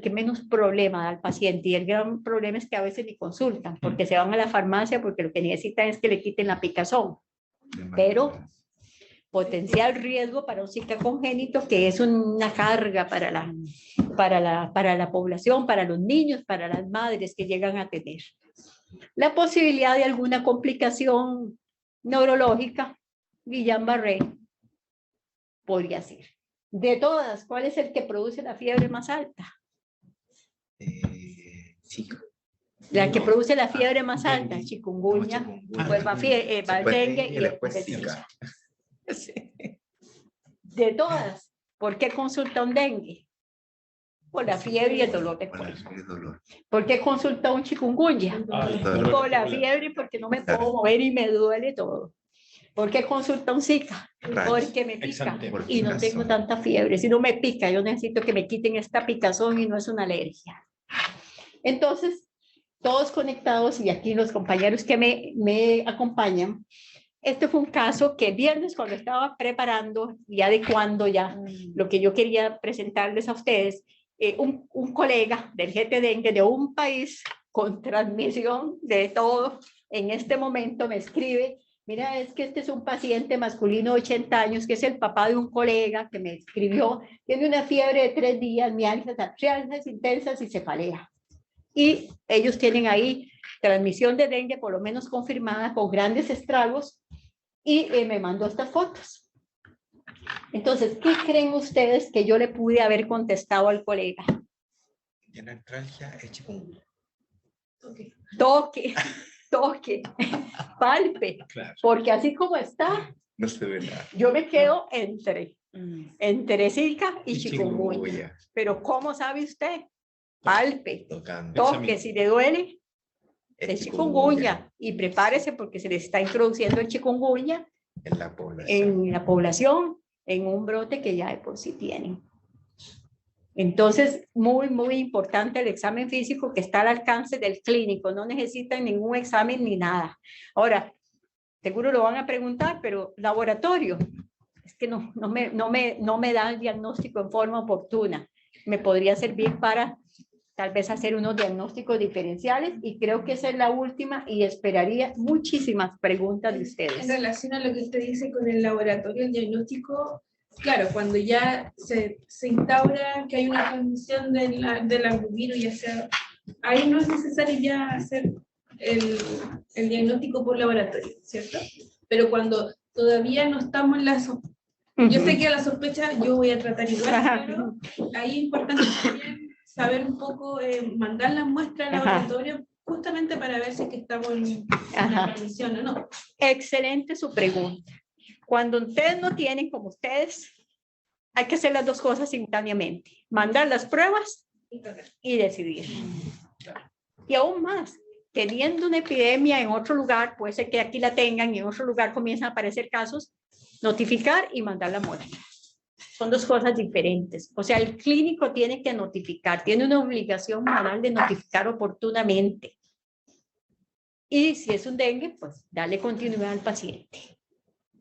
que menos problema da al paciente, y el gran problema es que a veces ni consultan, porque se van a la farmacia porque lo que necesitan es que le quiten la picazón, pero potencial riesgo para un Zika congénito, que es una carga para la población, para los niños, para las madres que llegan a tener. La posibilidad de alguna complicación neurológica, Guillain-Barré podría ser. De todas, ¿cuál es el que produce la fiebre más alta? Zika. La que produce la fiebre más alta, chikungunya, pues va el dengue y después el Zika. Sí. De todas, ¿por qué consulta un dengue? Por la fiebre y el dolor de cuerpo. ¿Por qué consulta un chikungunya? Por la fiebre, porque no me puedo mover y me duele todo. ¿Por qué consulta un Zika? Porque me pica y no tengo tanta fiebre. Si no me pica, yo necesito que me quiten esta picazón y no es una alergia. Entonces, todos conectados, y aquí los compañeros que me acompañan, este fue un caso que viernes, cuando estaba preparando y adecuando ya lo que yo quería presentarles a ustedes, un colega del GT Dengue de un país con transmisión de todo, en este momento me escribe: mira, es que este es un paciente masculino de 80 años, que es el papá de un colega que me escribió, tiene una fiebre de 3 días, mialgias artrialgias intensas y cefalea. Y ellos tienen ahí transmisión de dengue, por lo menos confirmada, con grandes estragos, y me mandó estas fotos. Entonces, ¿qué creen ustedes que yo le pude haber contestado al colega? Tiene artralgia, es chikungunya. Okay. Toque, palpe, Claro, porque así como está, no se ve nada. yo me quedo entre Zika y chikungunya. Chikungunya, Pero ¿cómo sabe usted? Palpe, tocando. toque, si le duele, Es es chikungunya. Y prepárese porque se le está introduciendo el chikungunya en la población. en la población, en un brote que ya de por sí tienen. Entonces, muy, muy importante el examen físico que está al alcance del clínico. No necesitan ningún examen ni nada. Ahora, seguro lo van a preguntar, pero laboratorio, es que no me da el diagnóstico en forma oportuna. Me podría servir para tal vez hacer unos diagnósticos diferenciales, y creo que esa es la última, y esperaría muchísimas preguntas de En ustedes. relación a lo que usted dice con el laboratorio, el diagnóstico, claro, cuando ya se instaura que hay una transmisión del arbovirus, ya sea, ahí no es necesario ya hacer el diagnóstico por laboratorio, ¿cierto? Pero cuando todavía no estamos en la sospecha, yo sé que a la sospecha yo voy a tratar igual, pero ahí es importante también saber un poco, mandar las muestras al laboratorio, justamente para ver si es que estamos en la transmisión o no. Excelente su pregunta. Cuando ustedes no tienen, como ustedes, hay que hacer las dos cosas simultáneamente: mandar las pruebas y decidir. Y aún más, teniendo una epidemia en otro lugar, puede ser que aquí la tengan y en otro lugar comienzan a aparecer casos, notificar y mandar la muestra. Son dos cosas diferentes. O sea, el clínico tiene que notificar, tiene una obligación moral de notificar oportunamente. Y si es un dengue, pues darle continuidad al paciente.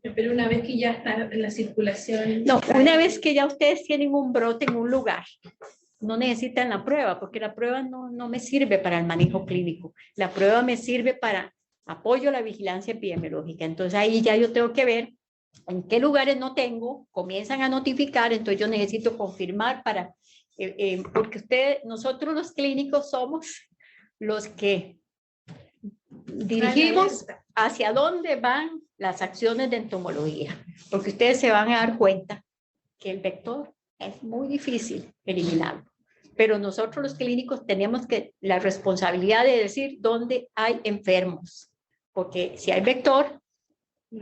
Pero una vez que ya está en la circulación... No, una vez que ya ustedes tienen un brote en un lugar, no necesitan la prueba, porque la prueba no me sirve para el manejo clínico. La prueba me sirve para apoyo a la vigilancia epidemiológica. Entonces ahí ya yo tengo que ver en qué lugares no tengo, comienzan a notificar, entonces yo necesito confirmar para, porque nosotros los clínicos somos los que dirigimos hacia dónde van las acciones de entomología, porque ustedes se van a dar cuenta que el vector es muy difícil eliminarlo, pero nosotros los clínicos tenemos la responsabilidad de decir dónde hay enfermos, porque si hay vector,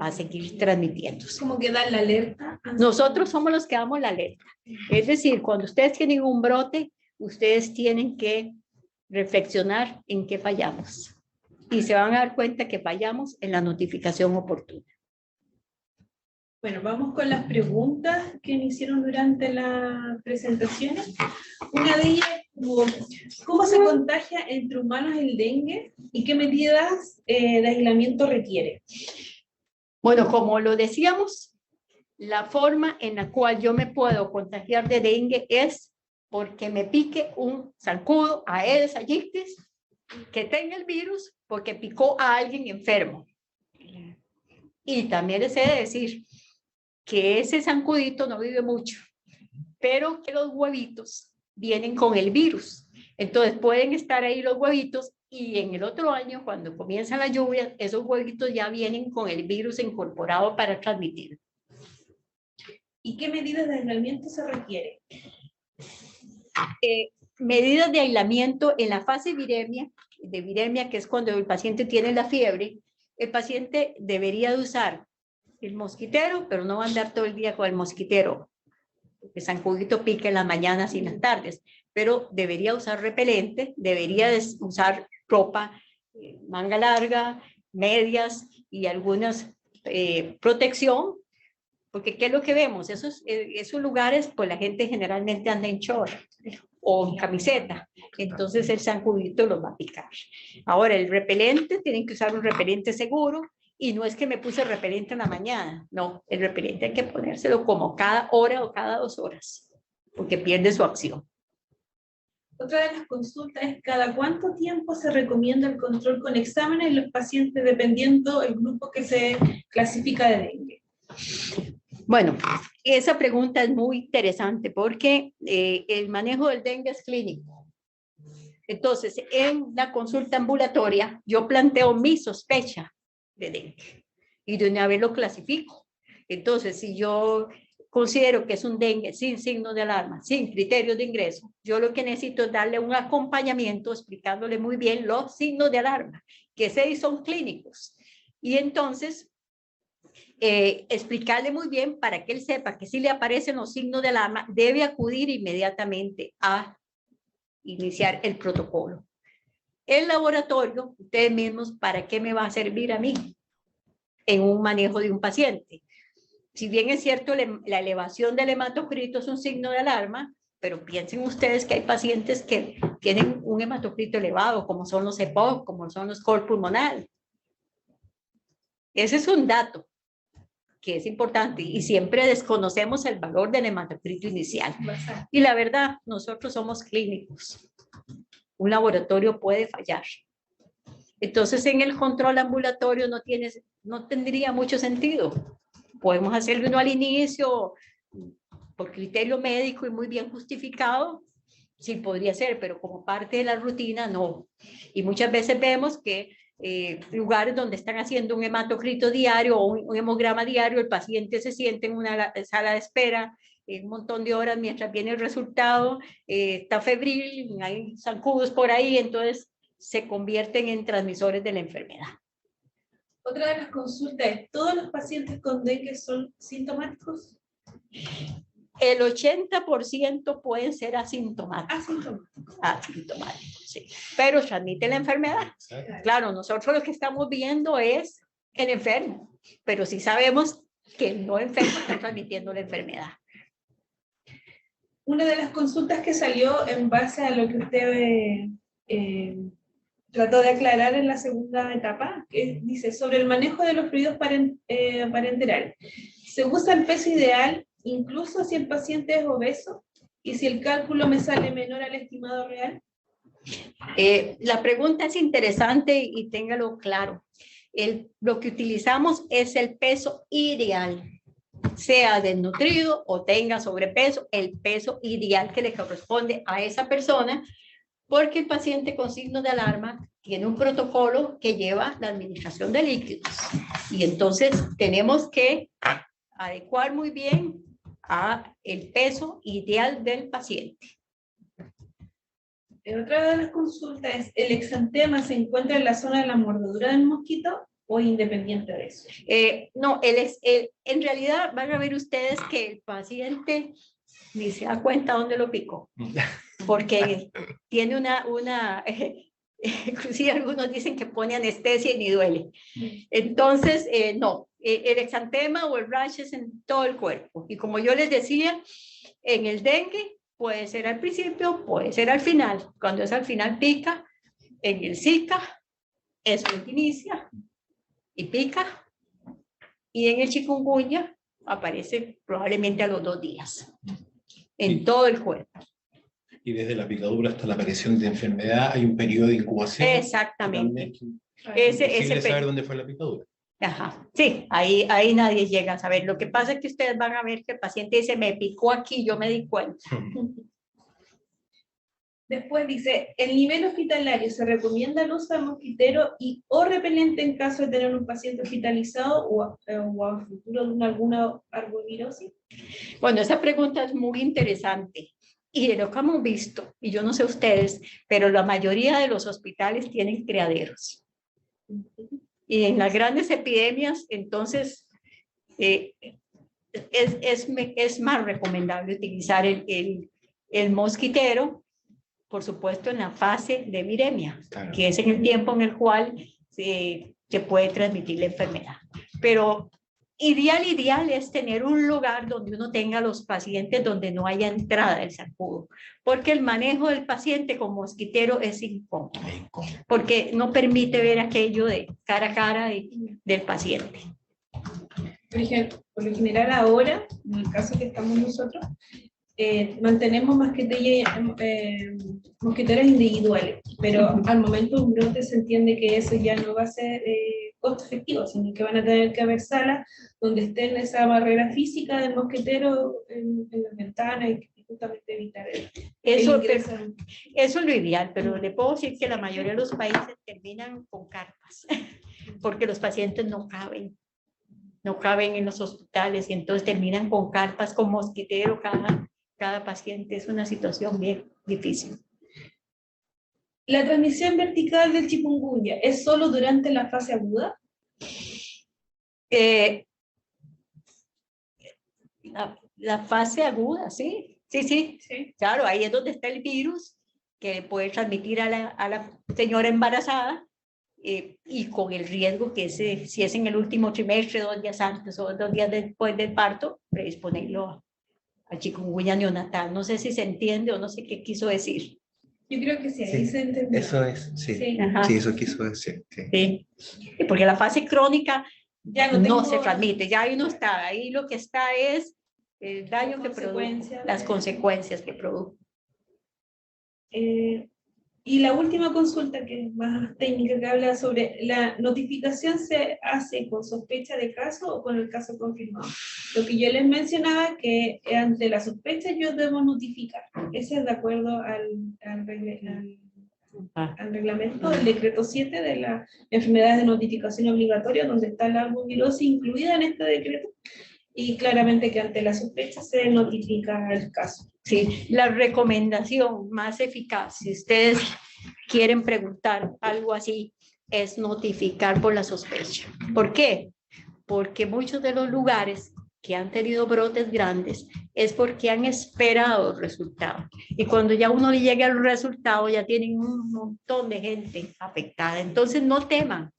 va a seguir transmitiéndose. Como que dan la alerta. Nosotros somos los que damos la alerta. Es decir, cuando ustedes tienen un brote, ustedes tienen que reflexionar en qué fallamos. Y se van a dar cuenta que fallamos en la notificación oportuna. Bueno, vamos con las preguntas que me hicieron durante la presentación. Una de ellas, ¿cómo se contagia entre humanos el dengue y qué medidas de aislamiento requiere? Bueno, como lo decíamos, la forma en la cual yo me puedo contagiar de dengue es porque me pique un zancudo, Aedes aegypti, que tenga el virus porque picó a alguien enfermo. Y también les he de decir que ese zancudito no vive mucho, pero que los huevitos vienen con el virus. Entonces pueden estar ahí los huevitos, y en el otro año, cuando comienzan las lluvias, esos huevitos ya vienen con el virus incorporado para transmitir. ¿Y qué medidas de aislamiento se requiere? Medidas de aislamiento en la fase de viremia, que es cuando el paciente tiene la fiebre. El paciente debería de usar el mosquitero, pero no va a andar todo el día con el mosquitero, porque el zancudito pica en las mañanas y en las tardes, pero debería usar repelente, debería de usar ropa, manga larga, medias y algunas protección, porque ¿qué es lo que vemos? Esos lugares, pues la gente generalmente anda en short o en camiseta, entonces el zancudito los va a picar. Ahora, el repelente, tienen que usar un repelente seguro, y no es que me puse repelente en la mañana, no, el repelente hay que ponérselo como cada hora o cada 2 horas, porque pierde su acción. Otra de las consultas es ¿cada cuánto tiempo se recomienda el control con exámenes en los pacientes dependiendo el grupo que se clasifica de dengue? Bueno, esa pregunta es muy interesante porque el manejo del dengue es clínico. Entonces, en la consulta ambulatoria, yo planteo mi sospecha de dengue y de una vez lo clasifico. Entonces, si yo considero que es un dengue sin signo de alarma, sin criterios de ingreso, yo lo que necesito es darle un acompañamiento explicándole muy bien los signos de alarma, que son clínicos. Y entonces, explicarle muy bien para que él sepa que si le aparecen los signos de alarma, debe acudir inmediatamente a iniciar el protocolo. El laboratorio, ustedes mismos, ¿para qué me va a servir a mí en un manejo de un paciente? Si bien es cierto, la elevación del hematocrito es un signo de alarma, pero piensen ustedes que hay pacientes que tienen un hematocrito elevado, como son los EPOC, como son los cor pulmonar. Ese es un dato que es importante y siempre desconocemos el valor del hematocrito inicial. Y la verdad, nosotros somos clínicos. Un laboratorio puede fallar. Entonces, en el control ambulatorio no tendría mucho sentido. Podemos hacerlo uno al inicio por criterio médico y muy bien justificado, sí podría ser, pero como parte de la rutina, no. Y muchas veces vemos que lugares donde están haciendo un hematocrito diario o un hemograma diario, el paciente se siente en una sala de espera un montón de horas mientras viene el resultado, está febril, hay zancudos por ahí, entonces se convierten en transmisores de la enfermedad. Otra de las consultas es, ¿todos los pacientes con dengue son sintomáticos? El 80% pueden ser asintomáticos. Asintomáticos, sí. Pero transmite la enfermedad. Claro, nosotros lo que estamos viendo es el enfermo, pero sí sabemos que el no enfermo está transmitiendo la enfermedad. Una de las consultas que salió en base a lo que usted trató de aclarar en la segunda etapa, que dice, sobre el manejo de los fluidos parenterales. ¿Se usa el peso ideal incluso si el paciente es obeso y si el cálculo me sale menor al estimado real? La pregunta es interesante y téngalo claro. Lo que utilizamos es el peso ideal, sea desnutrido o tenga sobrepeso, el peso ideal que le corresponde a esa persona, porque el paciente con signos de alarma tiene un protocolo que lleva la administración de líquidos. Y entonces tenemos que adecuar muy bien a el peso ideal del paciente. Otra de las consultas es, ¿el exantema se encuentra en la zona de la mordedura del mosquito o independiente de eso? No, en realidad van a ver ustedes que el paciente ni se da cuenta dónde lo picó, porque tiene inclusive algunos dicen que pone anestesia y ni duele. Entonces, no, el exantema o el rash es en todo el cuerpo. Y como yo les decía, en el dengue puede ser al principio, puede ser al final. Cuando es al final pica, en el Zika es lo que inicia y pica. Y en el chikungunya aparece probablemente a los 2 días, en todo el cuerpo. Y desde la picadura hasta la aparición de enfermedad hay un periodo de incubación. Exactamente. Ese saber dónde fue la picadura. Ajá, sí, ahí nadie llega a saber. Lo que pasa es que ustedes van a ver que el paciente dice, me picó aquí, yo me di cuenta. Después dice, ¿el nivel hospitalario se recomienda el uso de mosquitero o repelente en caso de tener un paciente hospitalizado o a futuro de alguna arbovirosis? Bueno, esa pregunta es muy interesante. Y de lo que hemos visto, y yo no sé ustedes, pero la mayoría de los hospitales tienen criaderos. Y en las grandes epidemias, entonces, es más recomendable utilizar el mosquitero, por supuesto, en la fase de viremia, claro, que es en el tiempo en el cual se puede transmitir la enfermedad. Pero ideal es tener un lugar donde uno tenga los pacientes donde no haya entrada del zancudo, porque el manejo del paciente con mosquitero es incómodo, porque no permite ver aquello de cara a cara del paciente. Por ejemplo, por lo general ahora, en el caso que estamos nosotros, mantenemos mosquiteras individuales, pero al momento de un brote se entiende que eso ya no va a ser costo efectivo, sino que van a tener que haber salas donde estén esa barrera física del mosquitero en las ventanas y justamente evitar el Eso, ingreso. eso es lo ideal, pero le puedo decir que la mayoría de los países terminan con carpas, porque los pacientes no caben en los hospitales y entonces terminan con carpas, con mosquitero cada paciente. Es una situación bien difícil. ¿La transmisión vertical del chikungunya es solo durante la fase aguda? La fase aguda, sí. Sí, claro, ahí es donde está el virus que puede transmitir a la señora embarazada y con el riesgo que si es en el último trimestre, 2 días antes o 2 días después del parto, predisponerlo a chikungunya neonatal. No sé si se entiende o no sé qué quiso decir. Yo creo que sí, ahí Sí, se entendió. eso es, sí. Sí. Ajá. Sí, eso quiso decir. Sí. Sí, porque la fase crónica Ya no tengo se transmite, ya ahí no está, ahí lo que está es el daño que produjo, las consecuencias que produjo. Y la última consulta, que es más técnica, que habla sobre la notificación, ¿se hace con sospecha de caso o con el caso confirmado? Lo que yo les mencionaba, que ante la sospecha yo debo notificar. Ese es de acuerdo al reglamento, el decreto 7 de las enfermedades de notificación obligatoria, donde está la arbovirosis incluida en este decreto, y claramente que ante la sospecha se notifica el caso. Sí, la recomendación más eficaz, si ustedes quieren preguntar algo así, es notificar por la sospecha. ¿Por qué? Porque muchos de los lugares que han tenido brotes grandes es porque han esperado resultados. Y cuando ya uno le llega al resultado, ya tienen un montón de gente afectada. Entonces no teman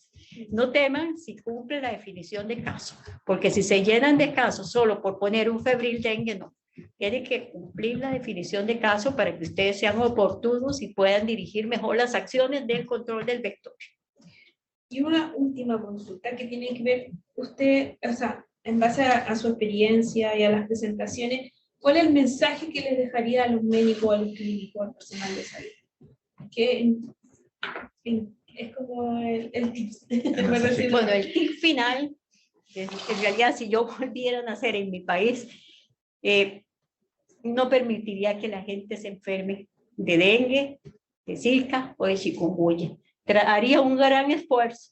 si cumple la definición de caso, porque si se llenan de casos solo por poner un febril dengue, no. Tiene que cumplir la definición de caso para que ustedes sean oportunos y puedan dirigir mejor las acciones del control del vector. Y una última consulta que tiene que ver, usted, o sea, en base a su experiencia y a las presentaciones, ¿cuál es el mensaje que les dejaría a los médicos, a los clínicos, al personal de salud? Que es como el tip. Bueno, el tip final, en realidad, si yo volviera a nacer en mi país, no permitiría que la gente se enferme de dengue, de zika o de chikungunya. Haría un gran esfuerzo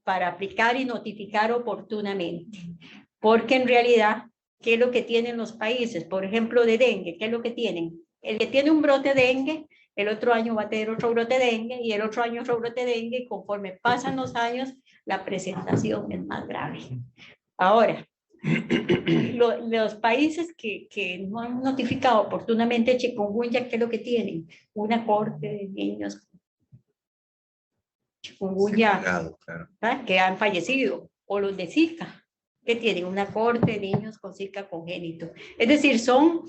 para aplicar y notificar oportunamente, porque en realidad, ¿qué es lo que tienen los países? Por ejemplo, de dengue, ¿qué es lo que tienen? El que tiene un brote de dengue, el otro año va a tener otro brote de dengue y el otro año otro brote de dengue, y conforme pasan los años, la presentación es más grave. Ahora, los países que no han notificado oportunamente chikungunya, ¿qué es lo que tienen? Una corte de niños chikungunya, Claro. que han fallecido, o los de Zika, que tienen una corte de niños con Zika congénito. Es decir, son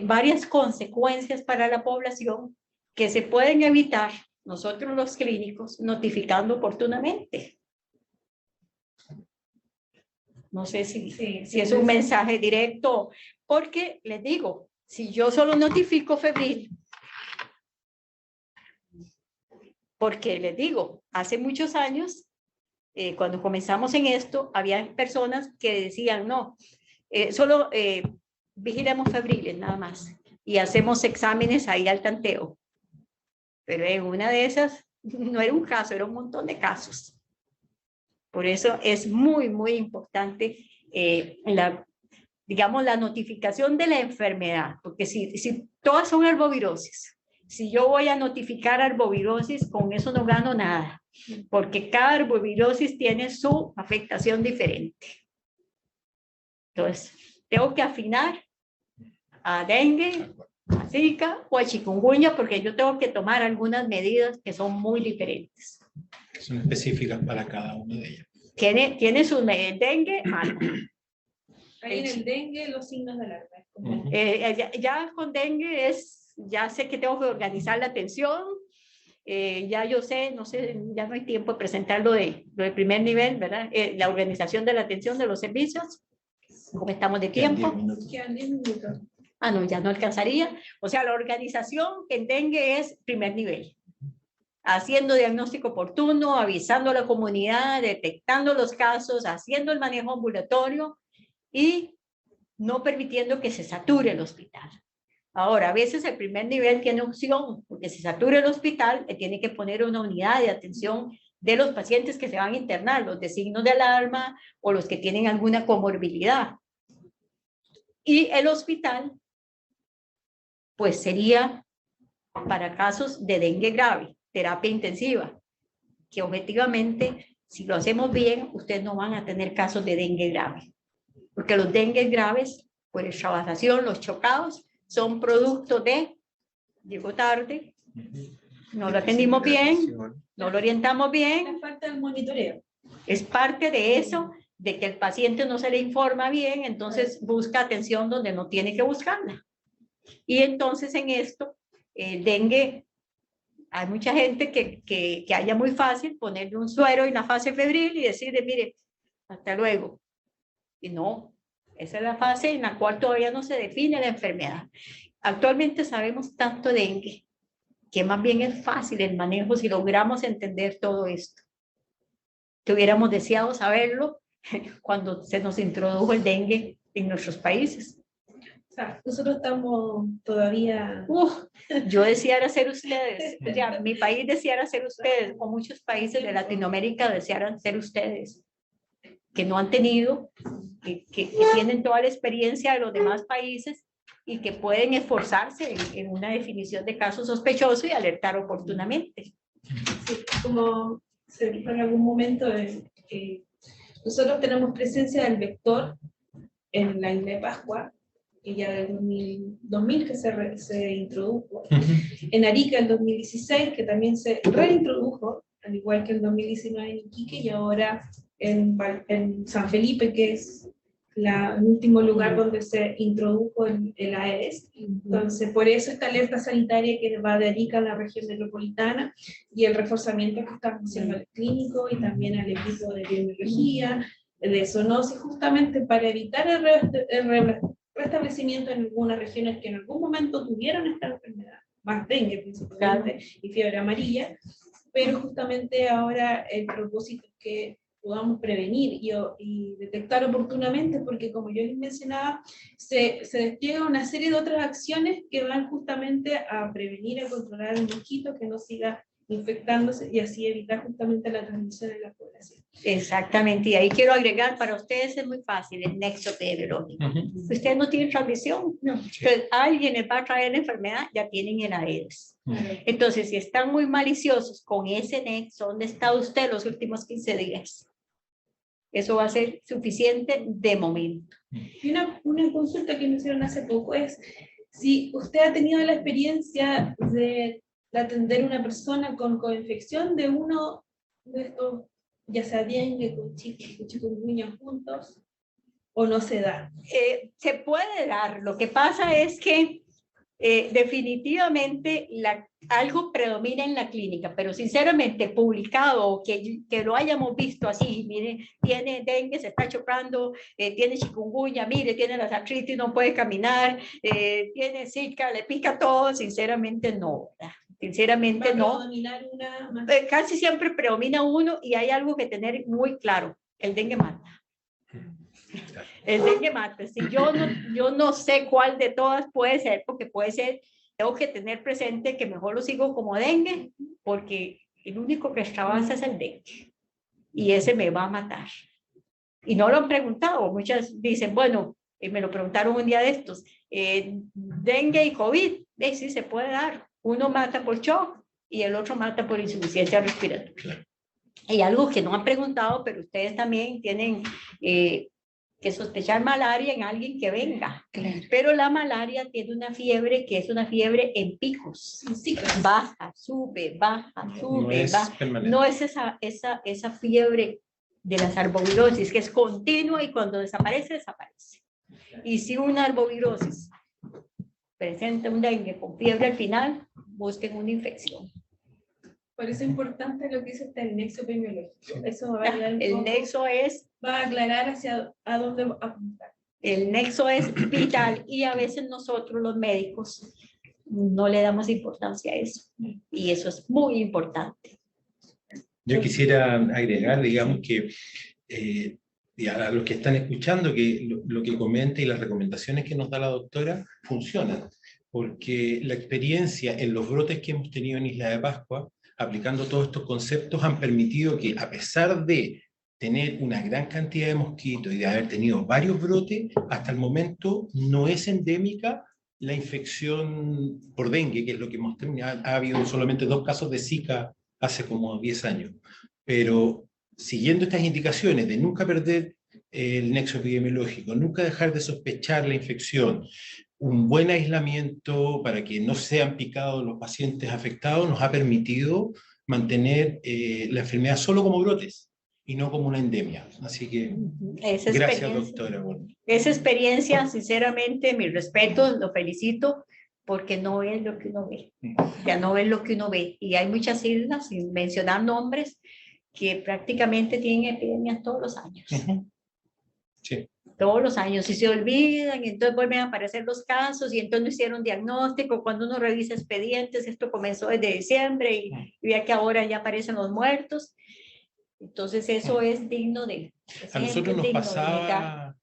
varias consecuencias para la población que se pueden evitar nosotros los clínicos notificando oportunamente. No sé si es un mensaje directo, porque les digo, si yo solo notifico febril, porque les digo, hace muchos años, cuando comenzamos en esto, había personas que decían, no, solo vigilemos febriles nada más y hacemos exámenes ahí al tanteo. Pero en una de esas no era un caso, era un montón de casos. Por eso es muy, muy importante digamos, la notificación de la enfermedad, porque si todas son arbovirosis, si yo voy a notificar arbovirosis, con eso no gano nada, porque cada arbovirosis tiene su afectación diferente. Entonces, tengo que afinar a dengue, a zika o a chikungunya, porque yo tengo que tomar algunas medidas que son muy diferentes. Son específicas para cada una de ellas. Tiene su dengue, algo. Ahí en el dengue los signos de alarma. Ya con dengue ya sé que tengo que organizar la atención, ya yo sé, no sé, ya no hay tiempo de presentar lo de primer nivel, ¿verdad? La organización de la atención de los servicios, ¿cómo estamos de tiempo? Quedan 10 minutos. Ah, no, ya no alcanzaría. O sea, la organización en dengue es primer nivel. Haciendo diagnóstico oportuno, avisando a la comunidad, detectando los casos, haciendo el manejo ambulatorio y no permitiendo que se sature el hospital. Ahora, a veces el primer nivel tiene opción, porque si satura el hospital, le tiene que poner una unidad de atención de los pacientes que se van a internar, los de signos de alarma o los que tienen alguna comorbilidad. Y el hospital, pues sería para casos de dengue grave, terapia intensiva, que objetivamente, si lo hacemos bien, ustedes no van a tener casos de dengue grave, porque los dengues graves, por extravasación, los chocados, son producto de, llegó tarde, no lo atendimos bien, no lo orientamos bien. Es parte del monitoreo. Es parte de eso, de que el paciente no se le informa bien, entonces busca atención donde no tiene que buscarla. Y entonces en esto, el dengue, hay mucha gente que haya muy fácil ponerle un suero en la fase febril y decirle, mire, hasta luego. Y no, esa es la fase en la cual todavía no se define la enfermedad. Actualmente sabemos tanto dengue que más bien es fácil el manejo si logramos entender todo esto. Que hubiéramos deseado saberlo cuando se nos introdujo el dengue en nuestros países. O sea, nosotros estamos todavía... Yo deseara ser ustedes, o sea, mi país deseara ser ustedes, o muchos países de Latinoamérica desearan ser ustedes, que no han tenido, que tienen toda la experiencia de los demás países y que pueden esforzarse en una definición de caso sospechoso y alertar oportunamente. Sí, como se dijo en algún momento, nosotros tenemos presencia del vector en la isla de Pascua, que ya del 2000 que se introdujo, en Arica en 2016, que también se reintrodujo, al igual que en 2019 en Iquique, y ahora en San Felipe, que es el último lugar donde se introdujo el Aedes. Entonces, por eso esta alerta sanitaria que va de Arica a la región metropolitana y el reforzamiento que estamos haciendo al clínico y también al equipo de epidemiología, de zoonosis, justamente para evitar el restablecimiento en algunas regiones que en algún momento tuvieron esta enfermedad, más dengue principalmente, y fiebre amarilla, pero justamente ahora el propósito es que podamos prevenir y detectar oportunamente, porque como yo les mencionaba, se despliega una serie de otras acciones que van justamente a prevenir, a controlar el mosquito, que no siga infectándose y así evitar justamente la transmisión en la población. Exactamente, y ahí quiero agregar, para ustedes es muy fácil el nexo epidemiológico. Ustedes no tienen transmisión, no. Entonces, alguien les va a traer la enfermedad, ya tienen el Aedes. Entonces, si están muy maliciosos con ese nexo, ¿dónde está usted los últimos 15 días? Eso va a ser suficiente de momento. Y una consulta que me hicieron hace poco es, si usted ha tenido la experiencia de atender a una persona con coinfección de uno de estos, ya sea dengue, con chikungunya juntos, o no se da. Se puede dar, lo que pasa es que definitivamente algo predomina en la clínica, pero sinceramente publicado, que lo hayamos visto así, mire, tiene dengue, se está chocando, tiene chikungunya, mire, tiene la artritis, no puede caminar, tiene zika, le pica todo, sinceramente no, ¿verdad? Sinceramente no. Casi siempre predomina uno y hay algo que tener muy claro, el dengue mata. El dengue mata. Si yo no sé cuál de todas puede ser, porque puede ser, tengo que tener presente que mejor lo sigo como dengue, porque el único que extravasa es el dengue y ese me va a matar. Y no lo han preguntado, muchas dicen, bueno, me lo preguntaron un día de estos, dengue y COVID, sí se puede dar, uno mata por shock y el otro mata por insuficiencia respiratoria. Hay algo que no han preguntado, pero ustedes también tienen que sospechar malaria en alguien que venga. Claro. Pero la malaria tiene una fiebre que es una fiebre en picos. Sí. Baja, sube, baja, sube, baja. No es esa fiebre de las arbovirosis, que es continua y cuando desaparece, desaparece. Y si una arbovirosis presenta un dengue con fiebre al final, busquen una infección. Por eso es importante lo que dice el nexo epidemiológico. Eso va a ayudar el nexo es... va a aclarar hacia a dónde apuntar. El nexo es vital y a veces nosotros los médicos no le damos importancia a eso. Y eso es muy importante. Yo quisiera agregar, digamos, que y a los que están escuchando, que lo que comenta y las recomendaciones que nos da la doctora funcionan, porque la experiencia en los brotes que hemos tenido en Isla de Pascua, aplicando todos estos conceptos, han permitido que, a pesar de tener una gran cantidad de mosquitos y de haber tenido varios brotes, hasta el momento no es endémica la infección por dengue, que es lo que hemos tenido. Ha habido solamente 2 casos de Zika hace como 10 años. Pero siguiendo estas indicaciones de nunca perder el nexo epidemiológico, nunca dejar de sospechar la infección, un buen aislamiento para que no sean picados los pacientes afectados, nos ha permitido mantener la enfermedad solo como brotes y no como una endemia. Así que gracias, doctora. Esa experiencia, sinceramente, mi respeto, lo felicito, porque no es lo que uno ve. Ya no es lo que uno ve. Y hay muchas islas, sin mencionar nombres, que prácticamente tienen epidemias todos los años. Sí. Todos los años, y se olvidan, y entonces vuelven a aparecer los casos, y entonces no hicieron diagnóstico. Cuando uno revisa expedientes, esto comenzó desde diciembre, y vea que ahora ya aparecen los muertos. Entonces eso es digno de... A nosotros nos pasaba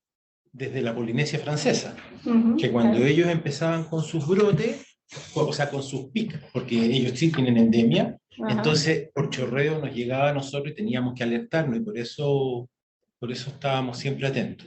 desde la Polinesia francesa, que claro, cuando ellos empezaban con sus brotes, o sea, con sus picos, porque ellos sí tienen endemia, entonces por chorreo nos llegaba a nosotros y teníamos que alertarnos, y por eso estábamos siempre atentos.